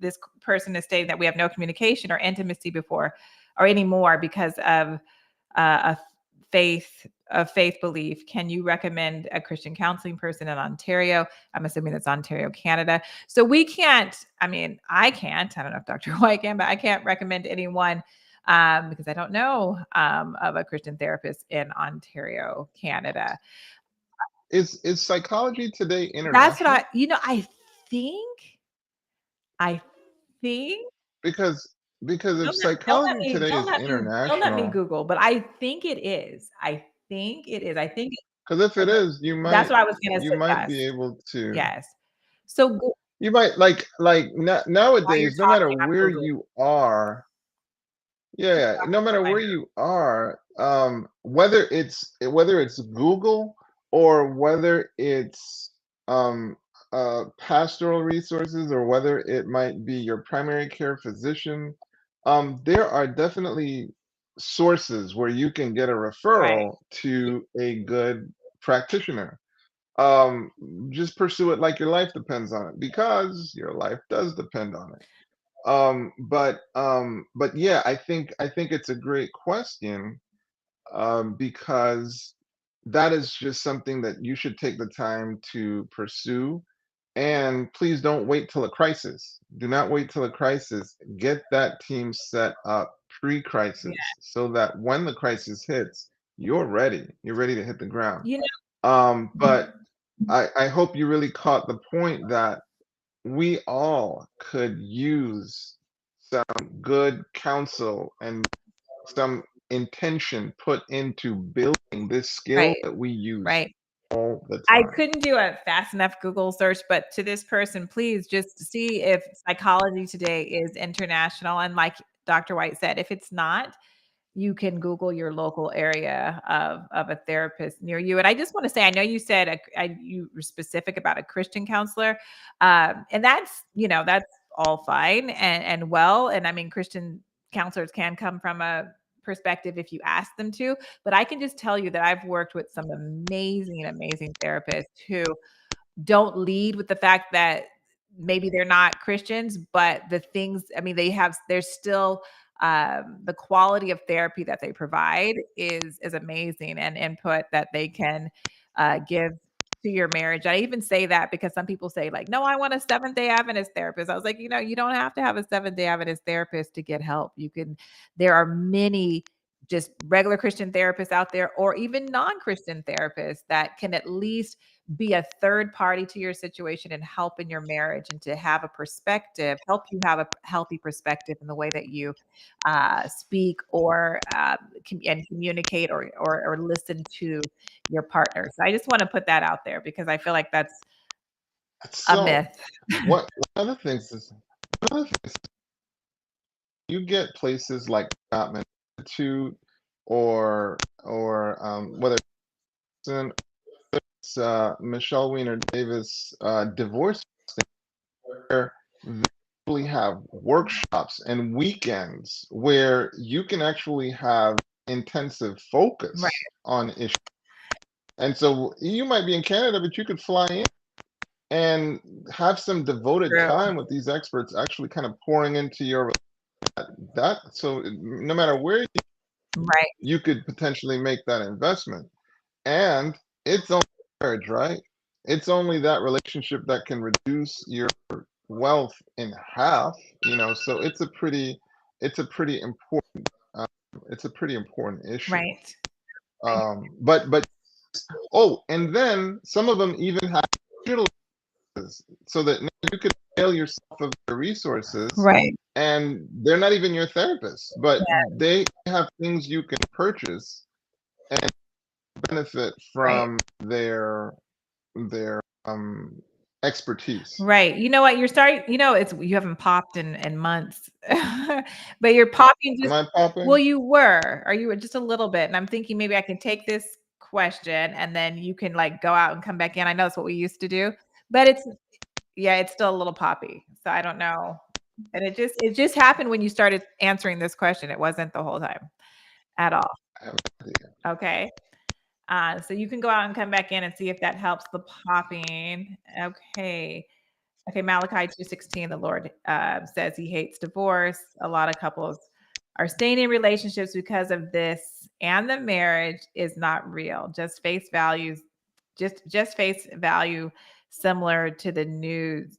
[SPEAKER 1] This person is stating that we have no communication or intimacy before or anymore because of a faith belief. Can you recommend a Christian counseling person in Ontario? I'm assuming that's Ontario, Canada. So we can't. I mean, I can't. I don't know if Dr. White can, but I can't recommend anyone. Because I don't know of a Christian therapist in Ontario, Canada.
[SPEAKER 2] Is psychology today
[SPEAKER 1] That's what
[SPEAKER 2] international?
[SPEAKER 1] think I think
[SPEAKER 2] Because if
[SPEAKER 1] don't
[SPEAKER 2] psychology today is
[SPEAKER 1] don't let me
[SPEAKER 2] international,
[SPEAKER 1] Google, but I think it is. I think it is. I think
[SPEAKER 2] because if it is,
[SPEAKER 1] that's what I was gonna
[SPEAKER 2] you might be
[SPEAKER 1] suggest.
[SPEAKER 2] able to
[SPEAKER 1] Yes. So go
[SPEAKER 2] you might
[SPEAKER 1] while you're
[SPEAKER 2] nowadays, no matter
[SPEAKER 1] talking, I'm
[SPEAKER 2] where
[SPEAKER 1] Googling.
[SPEAKER 2] you are,
[SPEAKER 1] Keep
[SPEAKER 2] yeah,
[SPEAKER 1] talking
[SPEAKER 2] no
[SPEAKER 1] while
[SPEAKER 2] matter
[SPEAKER 1] I
[SPEAKER 2] where you are, whether it's Google or whether it's um, pastoral resources or whether it might be your primary care physician, there are definitely sources where you can get a
[SPEAKER 1] right.
[SPEAKER 2] referral to a good practitioner. Um, just pursue it like your life depends on it because your life does depend on it. But yeah, I think it's a great question, because that is just something that you should take the time to pursue. And please don't wait till a crisis. Do not wait till a crisis. Get that team set up
[SPEAKER 1] Yeah.
[SPEAKER 2] pre-crisis so that when the crisis hits, you're ready. You're ready to hit the ground.
[SPEAKER 1] You know
[SPEAKER 2] But I hope you really caught the point that we all could use some good counsel and some intention put into building this skill
[SPEAKER 1] right,
[SPEAKER 2] that we use
[SPEAKER 1] right.
[SPEAKER 2] all the
[SPEAKER 1] I
[SPEAKER 2] time.
[SPEAKER 1] couldn't do a fast enough Google search, but to this person, please just see if psychology today is international. And like Dr. White said, if it's not, you can Google your local area of a therapist near you. And I just want to say, I know you said you were specific about a Christian counselor, and that's all fine and well. And I mean, Christian counselors can come from a perspective if you ask them to. But I can just tell you that I've worked with some amazing, amazing therapists who don't lead with the fact that maybe they're not Christians, but the things, I mean, there's still the quality of therapy that they provide is amazing, and input that they can give to your marriage. I even say that because some people say like, no, I want a Seventh Day Adventist therapist. I was like, you don't have to have a Seventh Day Adventist therapist to get help. There are many just regular Christian therapists out there, or even non-Christian therapists that can at least be a third party to your situation and help in your marriage, and to have a perspective, help you have a healthy perspective in the way that you speak, or and communicate, or listen to your partner. So I just want to put that out there because I feel like that's a
[SPEAKER 2] So
[SPEAKER 1] myth.
[SPEAKER 2] what one of the things is one of the things you get places like Gottman Institute or whether it's Michelle Weiner Davis divorce where they actually have workshops and weekends where you can actually have intensive
[SPEAKER 1] Right.
[SPEAKER 2] focus on issues. And so you might be in Canada, but you could fly in and have some devoted
[SPEAKER 1] True.
[SPEAKER 2] time with these experts actually kind of pouring into your that so no matter where
[SPEAKER 1] Right.
[SPEAKER 2] you could potentially make that investment. And it's only marriage, right? It's only that relationship that can reduce your wealth in half, so it's a pretty important um, it's a pretty important issue.
[SPEAKER 1] Right.
[SPEAKER 2] But oh, and then some of them even have digital so that now you could avail yourself of their resources,
[SPEAKER 1] Right.
[SPEAKER 2] and they're not even your therapist, but
[SPEAKER 1] Yeah.
[SPEAKER 2] they have things you can purchase and benefit
[SPEAKER 1] Right.
[SPEAKER 2] from their expertise.
[SPEAKER 1] Right. You know what? You're starting, it's you haven't popped in months. But you're popping
[SPEAKER 2] Am
[SPEAKER 1] just
[SPEAKER 2] I
[SPEAKER 1] well,
[SPEAKER 2] popping?
[SPEAKER 1] you were, or you were just a little bit. And I'm thinking maybe I can take this question and then you can like go out and come back in. I know that's what we used to do, but yeah, it's still a little poppy. So I don't know. And it just happened when you started answering this question. It wasn't the whole time at all.
[SPEAKER 2] I have no idea.
[SPEAKER 1] Okay. So you can go out and come back in and see if that helps the popping. Okay. Okay, Malachi 2:16, the Lord says he hates divorce. A lot of couples are staying in relationships because of this, and the marriage is not real. Just face value, similar to the news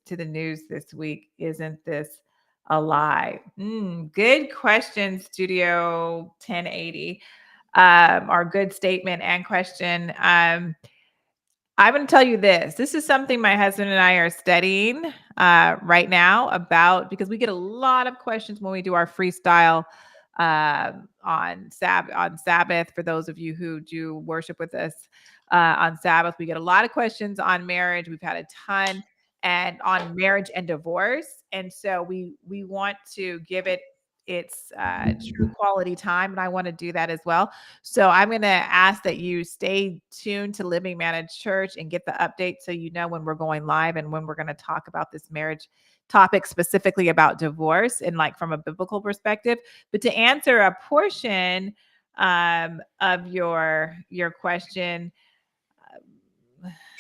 [SPEAKER 1] this week. Isn't this a lie? Good question, Studio 1080. Our good statement and question. I'm going to tell you this. This is something my husband and I are studying right now about, because we get a lot of questions when we do our freestyle on Sabbath. For those of you who do worship with us on Sabbath, we get a lot of questions on marriage. We've had a ton, and on marriage and divorce. And so we want to give it its true quality time, and I want to do that as well. So I'm going to ask that you stay tuned to Living Managed Church and get the update so you know when we're going live and when we're going to talk about this marriage topic, specifically about divorce and like from a biblical perspective. But to answer a portion of your question,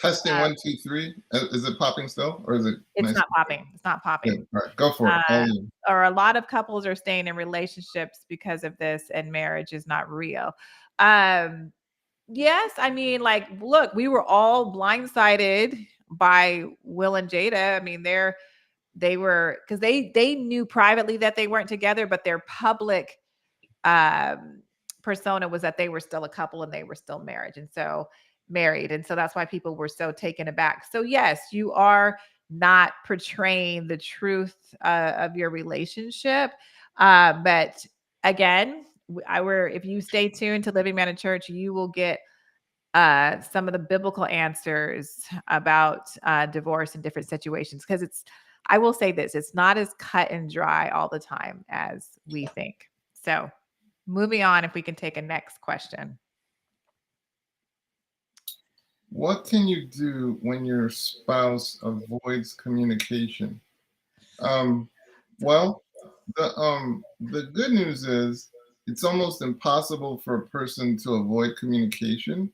[SPEAKER 2] Testing 1, 2, 3. Is it popping still, or is it
[SPEAKER 1] it's
[SPEAKER 2] nice?
[SPEAKER 1] not popping. It's not
[SPEAKER 2] Yeah,
[SPEAKER 1] popping.
[SPEAKER 2] all right, go for it. All you.
[SPEAKER 1] Or a lot of couples are staying in relationships because of this, and marriage is not real. Um, Yes, I mean, like, look, we were all blindsided by Will and Jada. I mean, they were, because they knew privately that they weren't together, but their public um persona was that they were still a couple and they were still married. And so that's why people were so taken aback. So yes, you are not portraying the truth of your relationship. But again, if you stay tuned to Living Man in Church, you will get some of the biblical answers about divorce in different situations. Because I will say this, it's not as cut and dry all the time as we think. So moving on, if we can take a next question.
[SPEAKER 2] What can you do when your spouse avoids communication? Um, well, the good news is it's almost impossible for a person to avoid communication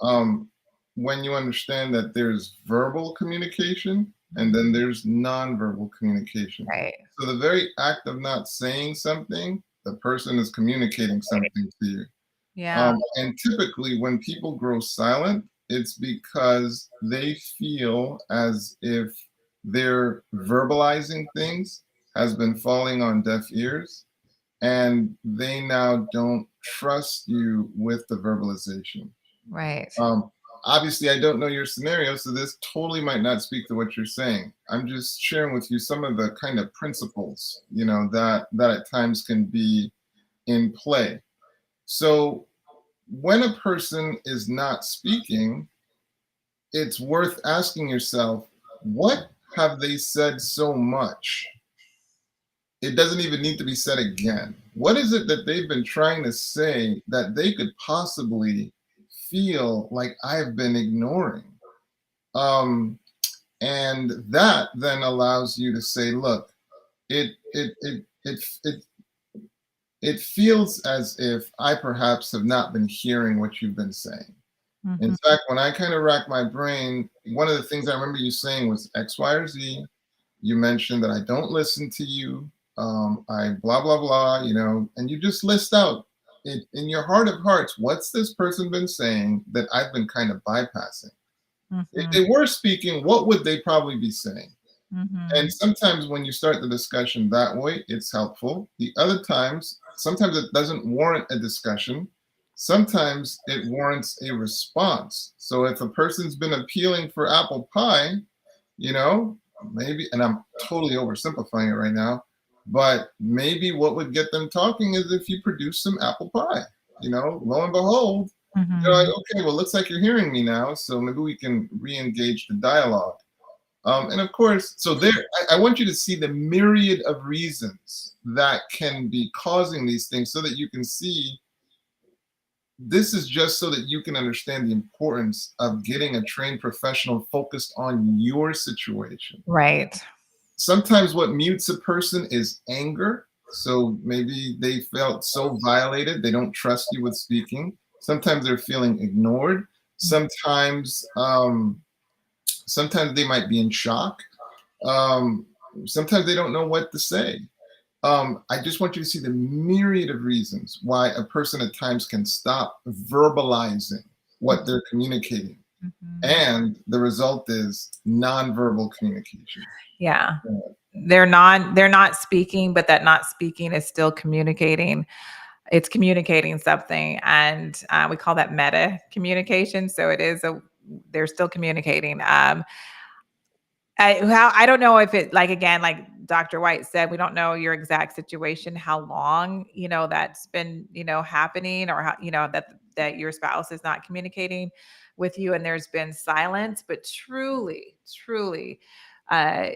[SPEAKER 2] um, when you understand that there's verbal communication and then there's nonverbal communication.
[SPEAKER 1] Right.
[SPEAKER 2] So the very act of not saying something, the person is communicating something to you.
[SPEAKER 1] Yeah.
[SPEAKER 2] And typically, when people grow silent, it's because they feel as if their verbalizing things has been falling on deaf ears, and they now don't trust you with the verbalization.
[SPEAKER 1] Right.
[SPEAKER 2] Um, Obviously, I don't know your scenario, so this totally might not speak to what you're saying. I'm just sharing with you some of the kind of principles, that at times can be in play. So when a person is not speaking, it's worth asking yourself, what have they said so much? It doesn't even need to be said again. What is it that they've been trying to say that they could possibly feel like I've been ignoring? Um, and that then allows you to say, look, it it it it it it feels as if I perhaps have not been hearing what you've been saying. In
[SPEAKER 1] Mhm.
[SPEAKER 2] fact, when I kind of rack my brain, one of the things I remember you saying was X, Y, or Z. You mentioned that I don't listen to you. I blah, blah, blah, and you just list out it, in your heart of hearts, what's this person been saying that I've been kind of bypassing? If
[SPEAKER 1] Mhm.
[SPEAKER 2] they were speaking, what would they probably be saying? And
[SPEAKER 1] Mhm.
[SPEAKER 2] sometimes when you start the discussion that way, it's helpful. The other times, sometimes it doesn't warrant a discussion. Sometimes it warrants a response. So if a person's been appealing for apple pie, maybe, and I'm totally oversimplifying it right now, but maybe what would get them talking is if you produce some apple pie. Lo and behold, they're like,
[SPEAKER 1] Mhm.
[SPEAKER 2] okay, well, looks like you're hearing me now, so maybe we can re-engage the dialogue. And of course, so there, I want you to see the myriad of reasons that can be causing these things so that you can see this is just so that you can understand the importance of getting a trained professional focused on your situation.
[SPEAKER 1] Right.
[SPEAKER 2] Sometimes what mutes a person is anger. So maybe they felt so violated, they don't trust you with speaking. Sometimes they're feeling ignored. Sometimes they might be in shock. Um, Sometimes they don't know what to say. I just want you to see the myriad of reasons why a person at times can stop verbalizing what they're communicating.
[SPEAKER 1] Mhm.
[SPEAKER 2] And the result is nonverbal communication.
[SPEAKER 1] Yeah. They're not speaking, but that not speaking is still communicating. It's communicating something, and we call that meta communication. So it is they're still communicating. I don't know if it, like, again, like Dr. Whyte said, we don't know your exact situation, how long, that's been, happening, or how, that your spouse is not communicating with you and there's been silence. But truly, truly, uh,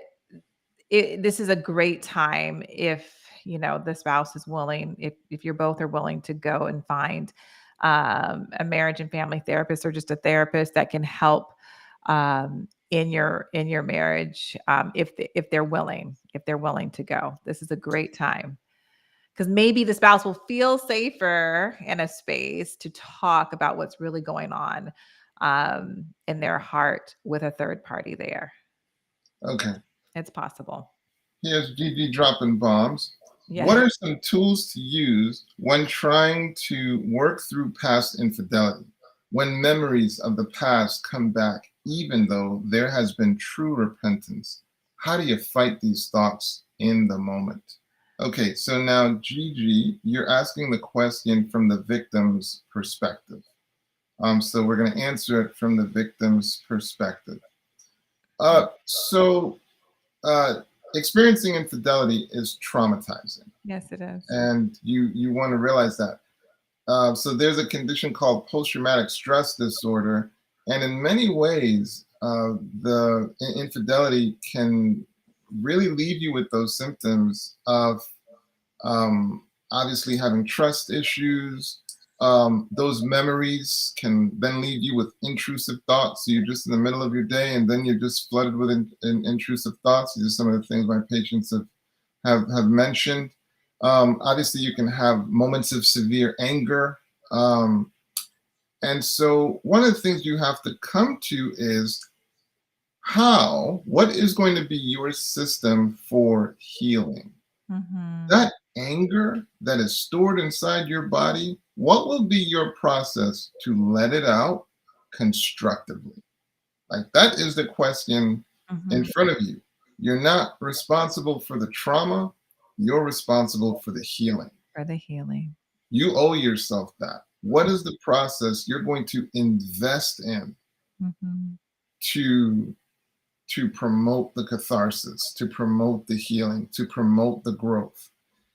[SPEAKER 1] this is a great time if, the spouse is willing, if you're both are willing to go and find a marriage and family therapist, or just a therapist that can help in your marriage, if they're willing to go. This is a great time, because maybe the spouse will feel safer in a space to talk about what's really going on in their heart with a third party there.
[SPEAKER 2] Okay.
[SPEAKER 1] It's possible.
[SPEAKER 2] Here's Gigi dropping bombs. What
[SPEAKER 1] Yeah.
[SPEAKER 2] are some tools to use when trying to work through past infidelity? When memories of the past come back, even though there has been true repentance, how do you fight these thoughts in the moment? Okay, so now, Gigi, you're asking the question from the victim's perspective. So we're going to answer it from the victim's perspective. So uh, experiencing infidelity is traumatizing,
[SPEAKER 1] Yes, it is.
[SPEAKER 2] and you want to realize that. So there's a condition called post-traumatic stress disorder, and in many ways, the infidelity can really leave you with those symptoms of obviously having trust issues. Those memories can then leave you with intrusive thoughts. So you're just in the middle of your day, and then you're just flooded with intrusive thoughts. These are some of the things my patients have mentioned. Obviously, you can have moments of severe anger. And so one of the things you have to come to is what is going to be your system for healing?
[SPEAKER 1] Mm-hmm.
[SPEAKER 2] That anger that is stored inside your body, what will be your process to let it out constructively? Like, that is the question in
[SPEAKER 1] Mm-hmm.
[SPEAKER 2] front of you. You're not responsible for the trauma, you're responsible for the healing.
[SPEAKER 1] For the healing.
[SPEAKER 2] You owe yourself that. What is the process you're going to invest in
[SPEAKER 1] Mm-hmm.
[SPEAKER 2] to promote the catharsis, to promote the healing, to promote the growth?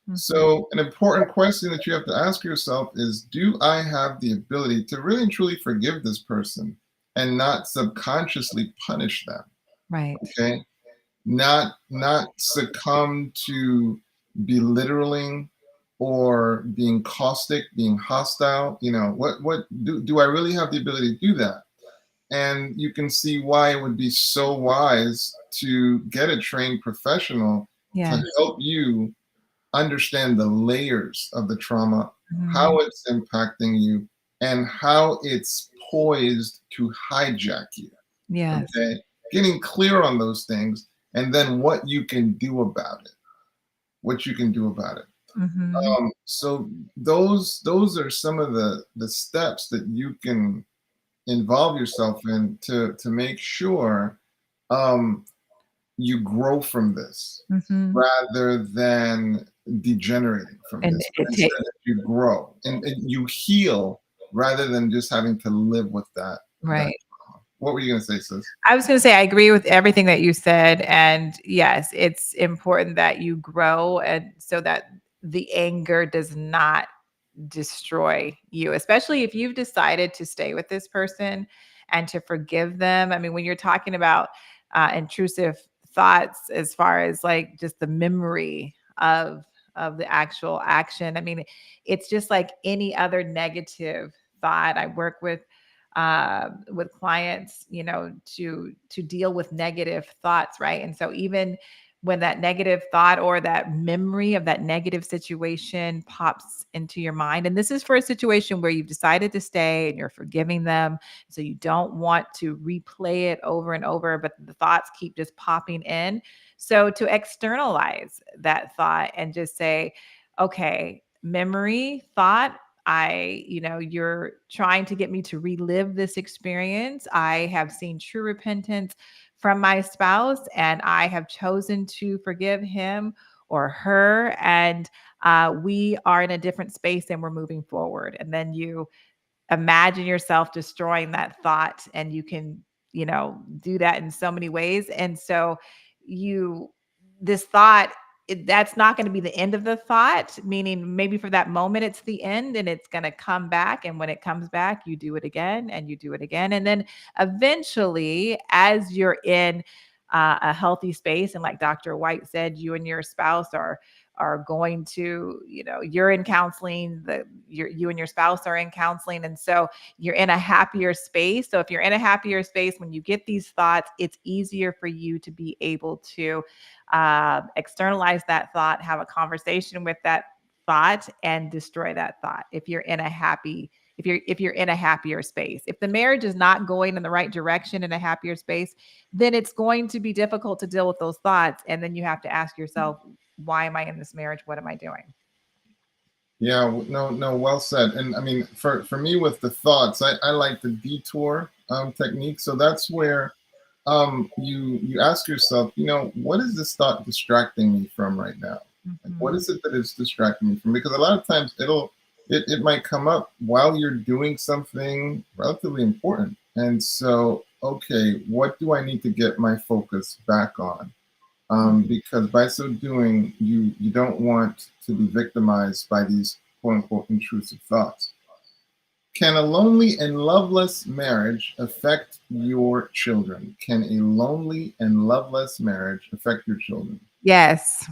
[SPEAKER 1] Mm-hmm.
[SPEAKER 2] So an important question that you have to ask yourself is, do I have the ability to really and truly forgive this person and not subconsciously punish them?
[SPEAKER 1] Right.
[SPEAKER 2] Okay. Not succumb to belittling or being caustic, being hostile. What do I really have the ability to do that? And you can see why it would be so wise to get a trained professional
[SPEAKER 1] Yes.
[SPEAKER 2] to help you understand the layers of the trauma,
[SPEAKER 1] Mm-hmm.
[SPEAKER 2] how it's impacting you, and how it's poised to hijack you.
[SPEAKER 1] Yes.
[SPEAKER 2] Okay. Getting clear on those things, and then what you can do about it. What you can do about it.
[SPEAKER 1] Mm-hmm.
[SPEAKER 2] So those are some of the steps that you can involve yourself in to make sure um, you grow from this
[SPEAKER 1] Mm-hmm.
[SPEAKER 2] rather than degenerating from
[SPEAKER 1] And
[SPEAKER 2] this.
[SPEAKER 1] it
[SPEAKER 2] Instead,
[SPEAKER 1] takes,
[SPEAKER 2] you grow and you heal rather than just having to live with that
[SPEAKER 1] right.
[SPEAKER 2] trauma. What were you going to say, sis?
[SPEAKER 1] I was going to say, I agree with everything that you said. And yes, it's important that you grow, and so that the anger does not destroy you, especially if you've decided to stay with this person and to forgive them. I mean, when you're talking about intrusive thoughts, as far as like just the memory of the actual action, I mean, it's just like any other negative thought. I work with clients, to deal with negative thoughts, right? And so even when that negative thought or that memory of that negative situation pops into your mind, and this is for a situation where you've decided to stay and you're forgiving them, so you don't want to replay it over and over, but the thoughts keep just popping in. So to externalize that thought and just say, okay, memory, thought, you're trying to get me to relive this experience. I have seen true repentance from my spouse, and I have chosen to forgive him or her. And we are in a different space and we're moving forward. And then you imagine yourself destroying that thought, and you can, do that in so many ways. And so you this thought, that's not going to be the end of the thought, meaning maybe for that moment it's the end, and it's going to come back, and when it comes back you do it again and you do it again, and then eventually, as you're in a healthy space, and like Dr. Whyte said, you and your spouse are going to, you're in counseling, you and your spouse are in counseling. And so you're in a happier space. So if you're in a happier space, when you get these thoughts, it's easier for you to be able to externalize that thought, have a conversation with that thought, and destroy that thought. If you're in a happy, if you're in a happier space, if the marriage is not going in the right direction, in a happier space, then it's going to be difficult to deal with those thoughts. And then you have to ask yourself, why am I in this marriage? What am I doing?
[SPEAKER 3] Yeah, no, no, well said. And I mean, for me with the thoughts, I like the detour technique. So that's where you ask yourself, what is this thought distracting me from right now? Like, what is it that is distracting me from? Because a lot of times it might come up while you're doing something relatively important. And so, okay, what do I need to get my focus back on? Because by so doing, you don't want to be victimized by these quote unquote intrusive thoughts. Can a lonely and loveless marriage affect your children? Can a lonely and loveless marriage affect your children?
[SPEAKER 1] Yes.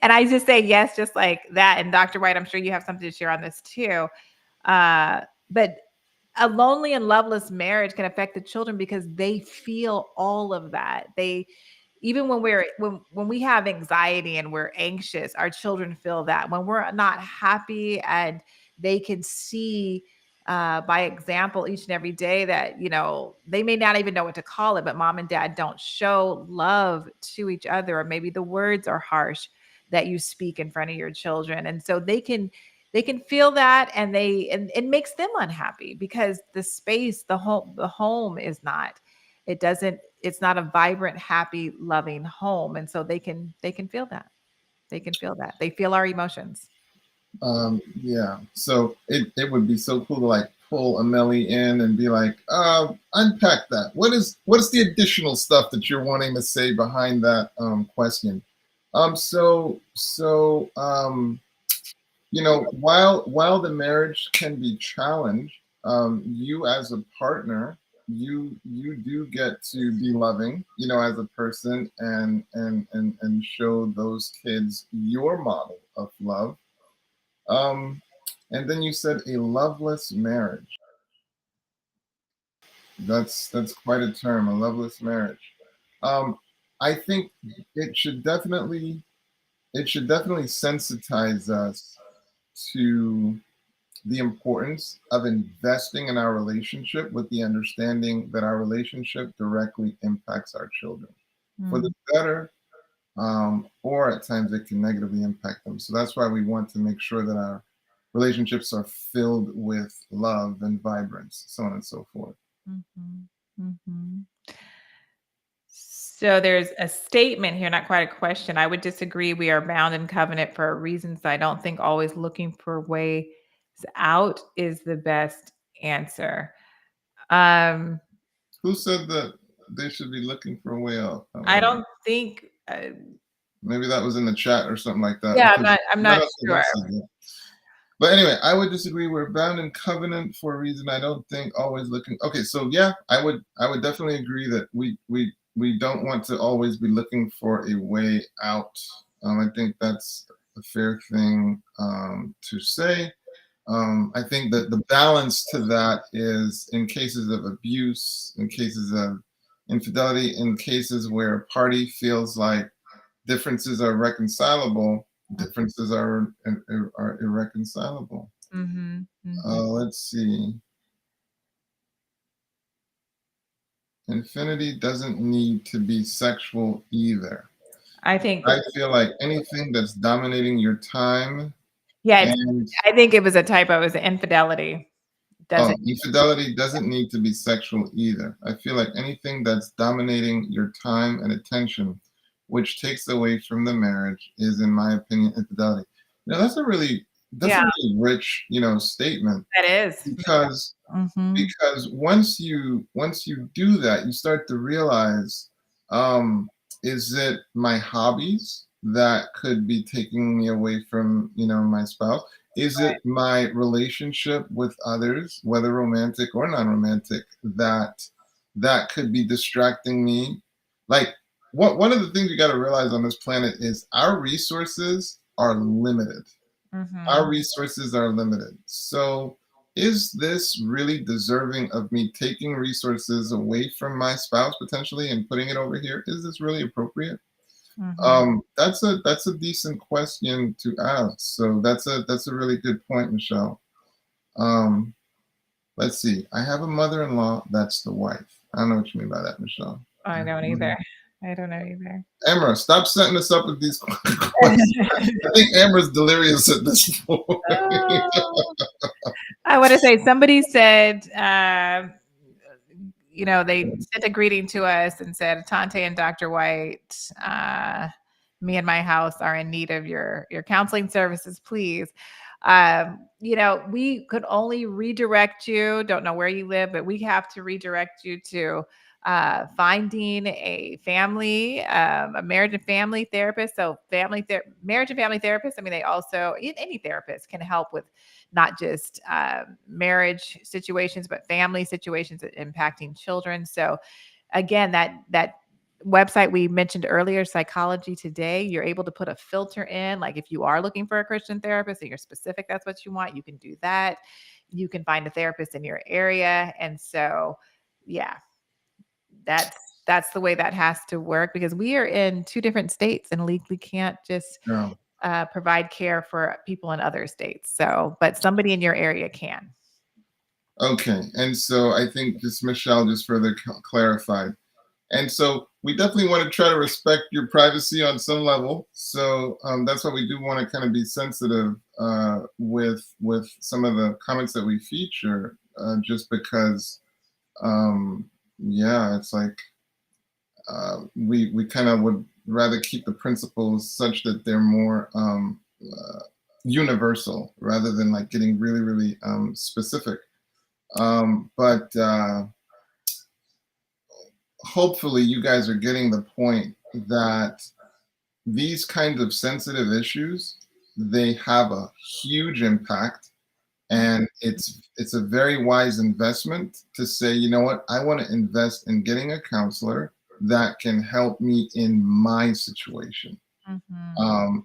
[SPEAKER 1] And I just say yes, just like that. And Dr. Whyte, I'm sure you have something to share on this too. But a lonely and loveless marriage can affect the children because they feel all of that. Even when we have anxiety and we're anxious, our children feel that. When we're not happy, and they can see by example each and every day that, they may not even know what to call it, but mom and dad don't show love to each other, or maybe the words are harsh that you speak in front of your children. And so they can feel that, and it makes them unhappy because the home is not, it's not a vibrant, happy, loving home. And so they can feel that. They feel our emotions.
[SPEAKER 3] Yeah. So it would be so cool to like pull Amelie in and be like, unpack that. What is the additional stuff that you're wanting to say behind that question? While the marriage can be challenged, you as a partner, you do get to be loving, as a person, and show those kids your model of love. And then you said a loveless marriage. That's quite a term, a loveless marriage. Um, I think it should definitely sensitize us to the importance of investing in our relationship with the understanding that our relationship directly impacts our children for the better, or at times it can negatively impact them. So that's why we want to make sure that our relationships are filled with love and vibrance, so on and so forth.
[SPEAKER 1] So there's a statement here, not quite a question. I would disagree. We are bound in covenant for reasons. I don't think always looking for ways out is the best answer. Um,
[SPEAKER 3] Who said that they should be looking for a way out?
[SPEAKER 1] I don't think.
[SPEAKER 3] Maybe that was in the chat or something like that.
[SPEAKER 1] Yeah,
[SPEAKER 3] Because
[SPEAKER 1] I'm not sure.
[SPEAKER 3] But anyway, I would disagree. We're bound in covenant for a reason. I don't think always looking. Okay, so yeah, I would definitely agree that we don't want to always be looking for a way out. I think that's a fair thing to say. I think that the balance to that is in cases of abuse, in cases of infidelity, in cases where a party feels like differences are reconcilable, differences are irreconcilable. Let's see. Infinity doesn't need to be sexual either.
[SPEAKER 1] I
[SPEAKER 3] feel like anything that's dominating your time.
[SPEAKER 1] Yeah, I think it was a typo. It was infidelity.
[SPEAKER 3] Infidelity doesn't need to be sexual either. I feel like anything that's dominating your time and attention, which takes away from the marriage, is, in my opinion, infidelity. That's a really that's a
[SPEAKER 1] Yeah,
[SPEAKER 3] really rich, statement,
[SPEAKER 1] that is.
[SPEAKER 3] because
[SPEAKER 1] Mm-hmm.
[SPEAKER 3] once you do that, you start to realize, is it my hobbies that could be taking me away from, my spouse? Is it my relationship with others, whether romantic or non-romantic, that could be distracting me? Like, one of the things you got to realize on this planet is our resources are limited.
[SPEAKER 1] Mm-hmm.
[SPEAKER 3] Our resources are limited. So, is this really deserving of me taking resources away from my spouse potentially and putting it over here? Is this really appropriate?
[SPEAKER 1] Mm-hmm.
[SPEAKER 3] That's a decent question to ask. So that's a really good point, Michelle. Um, let's see. I have a mother-in-law that's the wife. I don't know what you mean by that, Michelle.
[SPEAKER 1] I don't either. I don't know either.
[SPEAKER 3] Emma, stop setting us up with these questions. I think Amber's delirious at this point.
[SPEAKER 1] Oh, I want to say somebody said, they sent a greeting to us and said, Atonte and Dr. Whyte, me and my house are in need of your counseling services, please. We could only redirect you. Don't know where you live, but we have to redirect you to finding a family, a marriage and family therapist. So marriage and family therapist. I mean, they also, any therapist can help with not just marriage situations, but family situations impacting children. So again, that website we mentioned earlier, Psychology Today, you're able to put a filter in. Like if you are looking for a Christian therapist and you're specific, that's what you want, you can do that. You can find a therapist in your area. And so, yeah, that's the way that has to work, because we are in two different states and legally can't just
[SPEAKER 3] Yeah.
[SPEAKER 1] provide care for people in other states. So, but somebody in your area can.
[SPEAKER 3] Okay, and so I think just Michelle just further clarified. And so we definitely want to try to respect your privacy on some level. So that's why we do want to kind of be sensitive with some of the comments that we feature, just because, yeah, it's like we kind of would rather keep the principles such that they're more universal rather than like getting really, really specific. But hopefully you guys are getting the point that these kinds of sensitive issues, they have a huge impact, and it's a very wise investment to say, you know what, I want to invest in getting a counselor that can help me in my situation.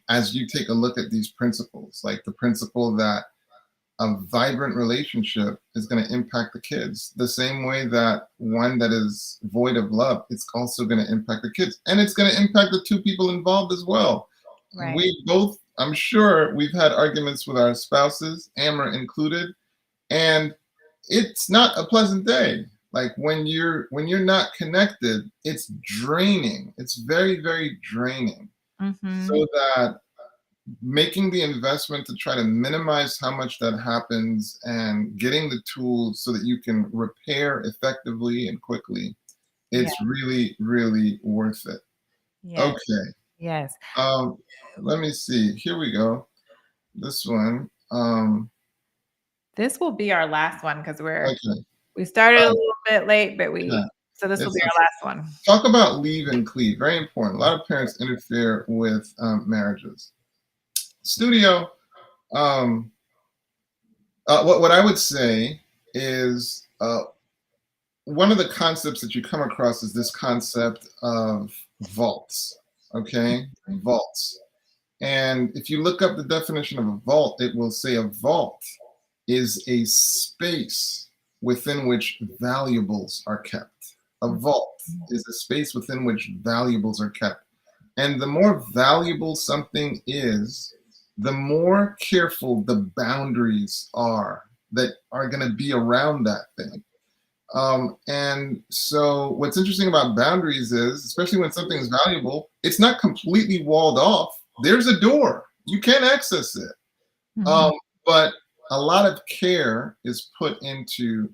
[SPEAKER 3] As you take a look at these principles, like the principle that a vibrant relationship is going to impact the kids the same way that one that is void of love, it's also going to impact the kids, and it's going to impact the two people involved as well.
[SPEAKER 1] Right.
[SPEAKER 3] We both, I'm sure we've had arguments with our spouses, Amber included, and it's not a pleasant day. Like when you're not connected, it's draining. It's very, very draining. So that making the investment to try to minimize how much that happens and getting the tools so that you can repair effectively and quickly, it's really, really worth it.
[SPEAKER 1] Yes.
[SPEAKER 3] Okay.
[SPEAKER 1] Yes.
[SPEAKER 3] Let me see. Here we go. This one.
[SPEAKER 1] This will be our last one because
[SPEAKER 3] Okay.
[SPEAKER 1] we started a little bit late, but
[SPEAKER 3] Yeah.
[SPEAKER 1] so this will
[SPEAKER 3] It's
[SPEAKER 1] be our last one.
[SPEAKER 3] Talk about leave and cleave. Very important. A lot of parents interfere with marriages. Studio. What I would say is one of the concepts that you come across is this concept of vaults. Okay, vaults. And if you look up the definition of a vault, it will say a vault is a space within which valuables are kept. A vault is a space within which valuables are kept. And the more valuable something is, the more careful the boundaries are that are going to be around that thing. And so what's interesting about boundaries is, especially when something is valuable, it's not completely walled off. There's a door. You can access it. But a lot of care is put into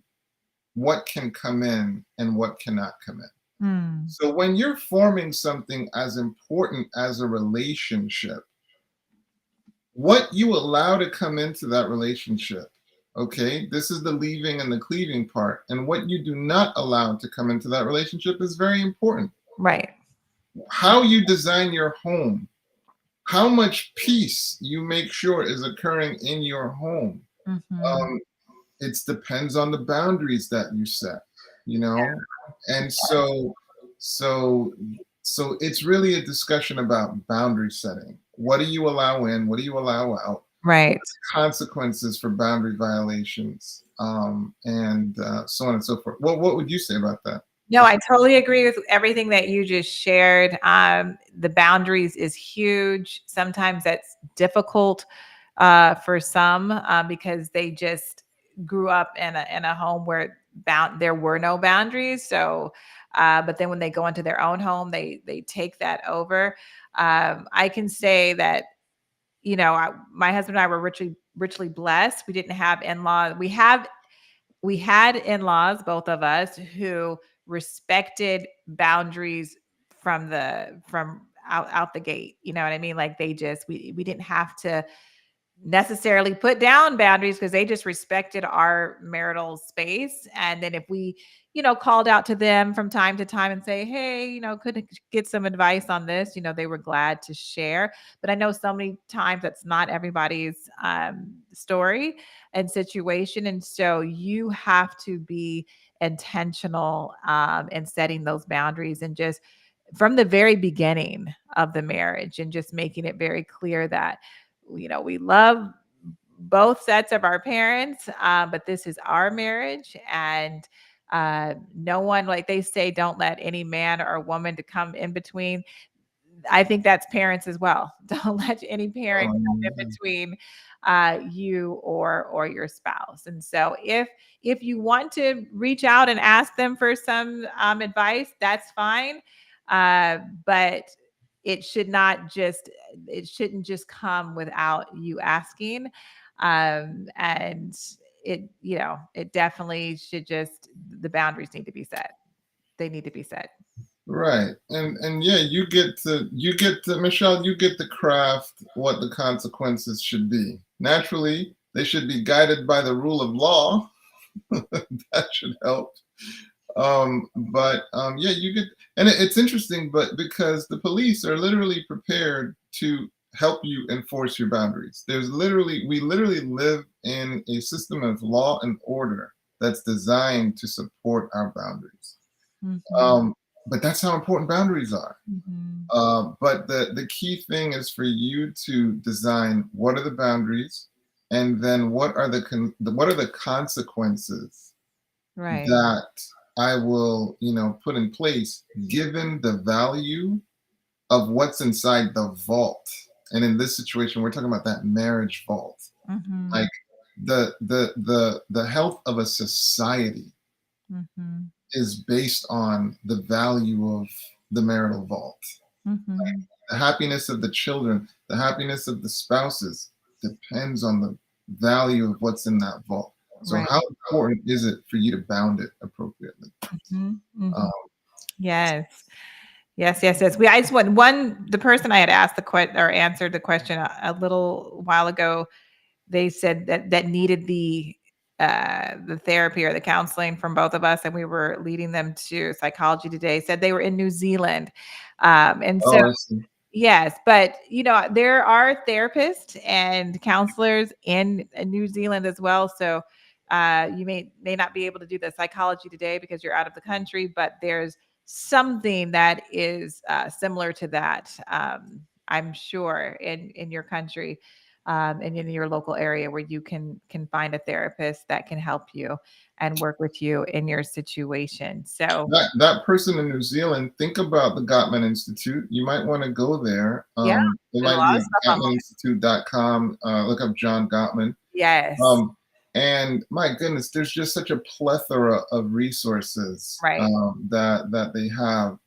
[SPEAKER 3] what can come in and what cannot come in. So when you're forming something as important as a relationship, what you allow to come into that relationship. Okay, this is the leaving and the cleaving part. And what you do not allow to come into that relationship is very important.
[SPEAKER 1] Right.
[SPEAKER 3] How you design your home, how much peace you make sure is occurring in your home.
[SPEAKER 1] Mm-hmm.
[SPEAKER 3] Um, it depends on the boundaries that you set, you know? And so so it's really a discussion about boundary setting. What do you allow in? What do you allow out?
[SPEAKER 1] Right.
[SPEAKER 3] Consequences for boundary violations, and so on and so forth. What would you say about that?
[SPEAKER 1] No, I totally agree with everything that you just shared. The boundaries is huge. Sometimes that's difficult for some because they just grew up in a home where there were no boundaries. So, but then when they go into their own home, they take that over. I can say that my husband and I were richly blessed. We didn't have in-laws. We had in-laws, both of us, who respected boundaries from out the gate. You know what I mean? Like we didn't have to necessarily put down boundaries because they just respected our marital space. And then if we, called out to them from time to time and say, hey, could get some advice on this, they were glad to share. But I know so many times that's not everybody's story and situation. And so you have to be intentional in setting those boundaries and just from the very beginning of the marriage and just making it very clear that we love both sets of our parents, but this is our marriage. And no one, like they say, don't let any man or woman to come in between. I think that's parents as well. Don't let any parent come in between you or your spouse. And so if you want to reach out and ask them for some advice, that's fine. But it shouldn't just come without you asking. And it definitely should the boundaries need to be set. They need to be set.
[SPEAKER 3] Right. And yeah, you get to Michelle, you get to craft what the consequences should be. Naturally, they should be guided by the rule of law. That should help. But yeah, you get, and it's interesting, but because the police are literally prepared to help you enforce your boundaries. We literally live in a system of law and order that's designed to support our boundaries.
[SPEAKER 1] Mhm.
[SPEAKER 3] But that's how important boundaries are.
[SPEAKER 1] Mhm.
[SPEAKER 3] But the key thing is for you to design what are the boundaries, and then what are the consequences
[SPEAKER 1] Right.
[SPEAKER 3] that I will, put in place given the value of what's inside the vault. And in this situation, we're talking about that marriage vault.
[SPEAKER 1] Mhm.
[SPEAKER 3] Like the health of a society
[SPEAKER 1] Mhm.
[SPEAKER 3] is based on the value of the marital vault.
[SPEAKER 1] Mhm.
[SPEAKER 3] The happiness of the children, the happiness of the spouses depends on the value of what's in that vault. So
[SPEAKER 1] Right.
[SPEAKER 3] how important is it for you to bound it appropriately?
[SPEAKER 1] Mhm. Mhm.
[SPEAKER 3] Um,
[SPEAKER 1] Yes. Yes, yes, yes. I just want the person I had asked or answered the question a little while ago, they said that needed the therapy or the counseling from both of us, and we were leading them to Psychology Today, said they were in New Zealand. And so
[SPEAKER 3] oh, I see.
[SPEAKER 1] yes, but there are therapists and counselors in New Zealand as well. So you may not be able to do the Psychology Today because you're out of the country, but there's something that is similar to that. I'm sure in your country and in your local area where you can find a therapist that can help you and work with you in your situation. So
[SPEAKER 3] That person in New Zealand, think about the Gottman Institute. You might want to go there.
[SPEAKER 1] yeah,
[SPEAKER 3] It
[SPEAKER 1] there's a
[SPEAKER 3] might
[SPEAKER 1] lot
[SPEAKER 3] be
[SPEAKER 1] of
[SPEAKER 3] at
[SPEAKER 1] stuff online.
[SPEAKER 3] gottmaninstitute.com. Look up John Gottman.
[SPEAKER 1] Yes.
[SPEAKER 3] Um, and my goodness, there's just such a plethora of resources
[SPEAKER 1] Right.
[SPEAKER 3] that they have.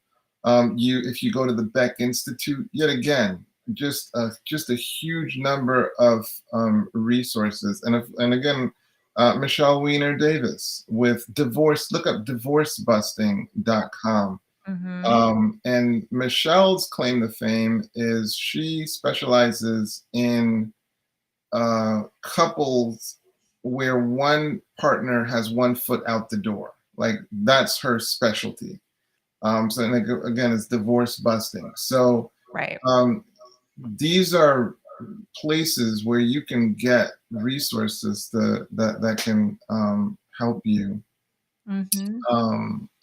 [SPEAKER 3] If you go to the Beck Institute, yet again, just a huge number of resources. And again, Michelle Weiner Davis with divorce. Look up divorcebusting.com.
[SPEAKER 1] Mhm.
[SPEAKER 3] And Michelle's claim to fame is she specializes in couples where one partner has one foot out the door. Like that's her specialty. So and again, it's divorce busting. So
[SPEAKER 1] Right.
[SPEAKER 3] these are places where you can get resources that can help you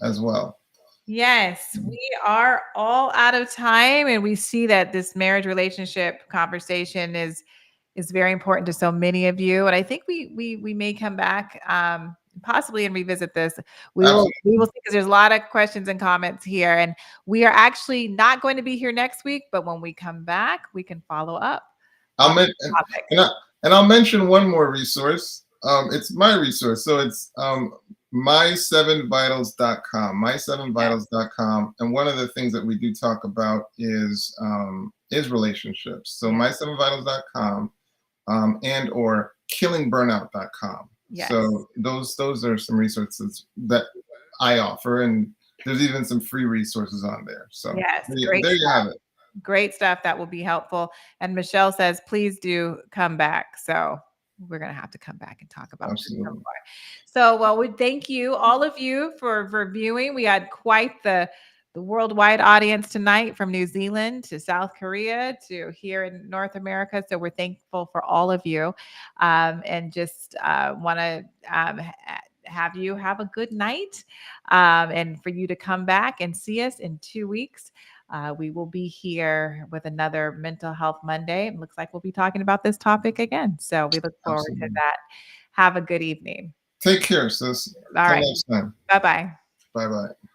[SPEAKER 3] as well.
[SPEAKER 1] Yes, we are all out of time, and we see that this marriage relationship conversation is very important to so many of you. And I think we may come back possibly and revisit this. We will see, because there's a lot of questions and comments here, and we are actually not going to be here next week, but when we come back, we can follow up.
[SPEAKER 3] I'll mention one more resource. It's my resource. So it's my7vitals.com, my7vitals.com. And one of the things that we do talk about is relationships. So my7vitals.com and or killingburnout.com.
[SPEAKER 1] Yes.
[SPEAKER 3] So those are some resources that I offer, and there's even some free resources on there. So
[SPEAKER 1] yes,
[SPEAKER 3] there you have it.
[SPEAKER 1] Great stuff that will be helpful. And Michelle says, please do come back. So we're going to have to come back and talk about this some more. So, well, we thank you, all of you, for viewing. We had quite the worldwide audience tonight, from New Zealand to South Korea to here in North America. So we're thankful for all of you, and just want to have you have a good night, and for you to come back and see us in 2 weeks. We will be here with another Mental Health Monday. It looks like we'll be talking about this topic again. So we look forward to that. Have a good evening.
[SPEAKER 3] Take care, sis.
[SPEAKER 1] All right.
[SPEAKER 3] Till next time.
[SPEAKER 1] Bye-bye.
[SPEAKER 3] Bye-bye.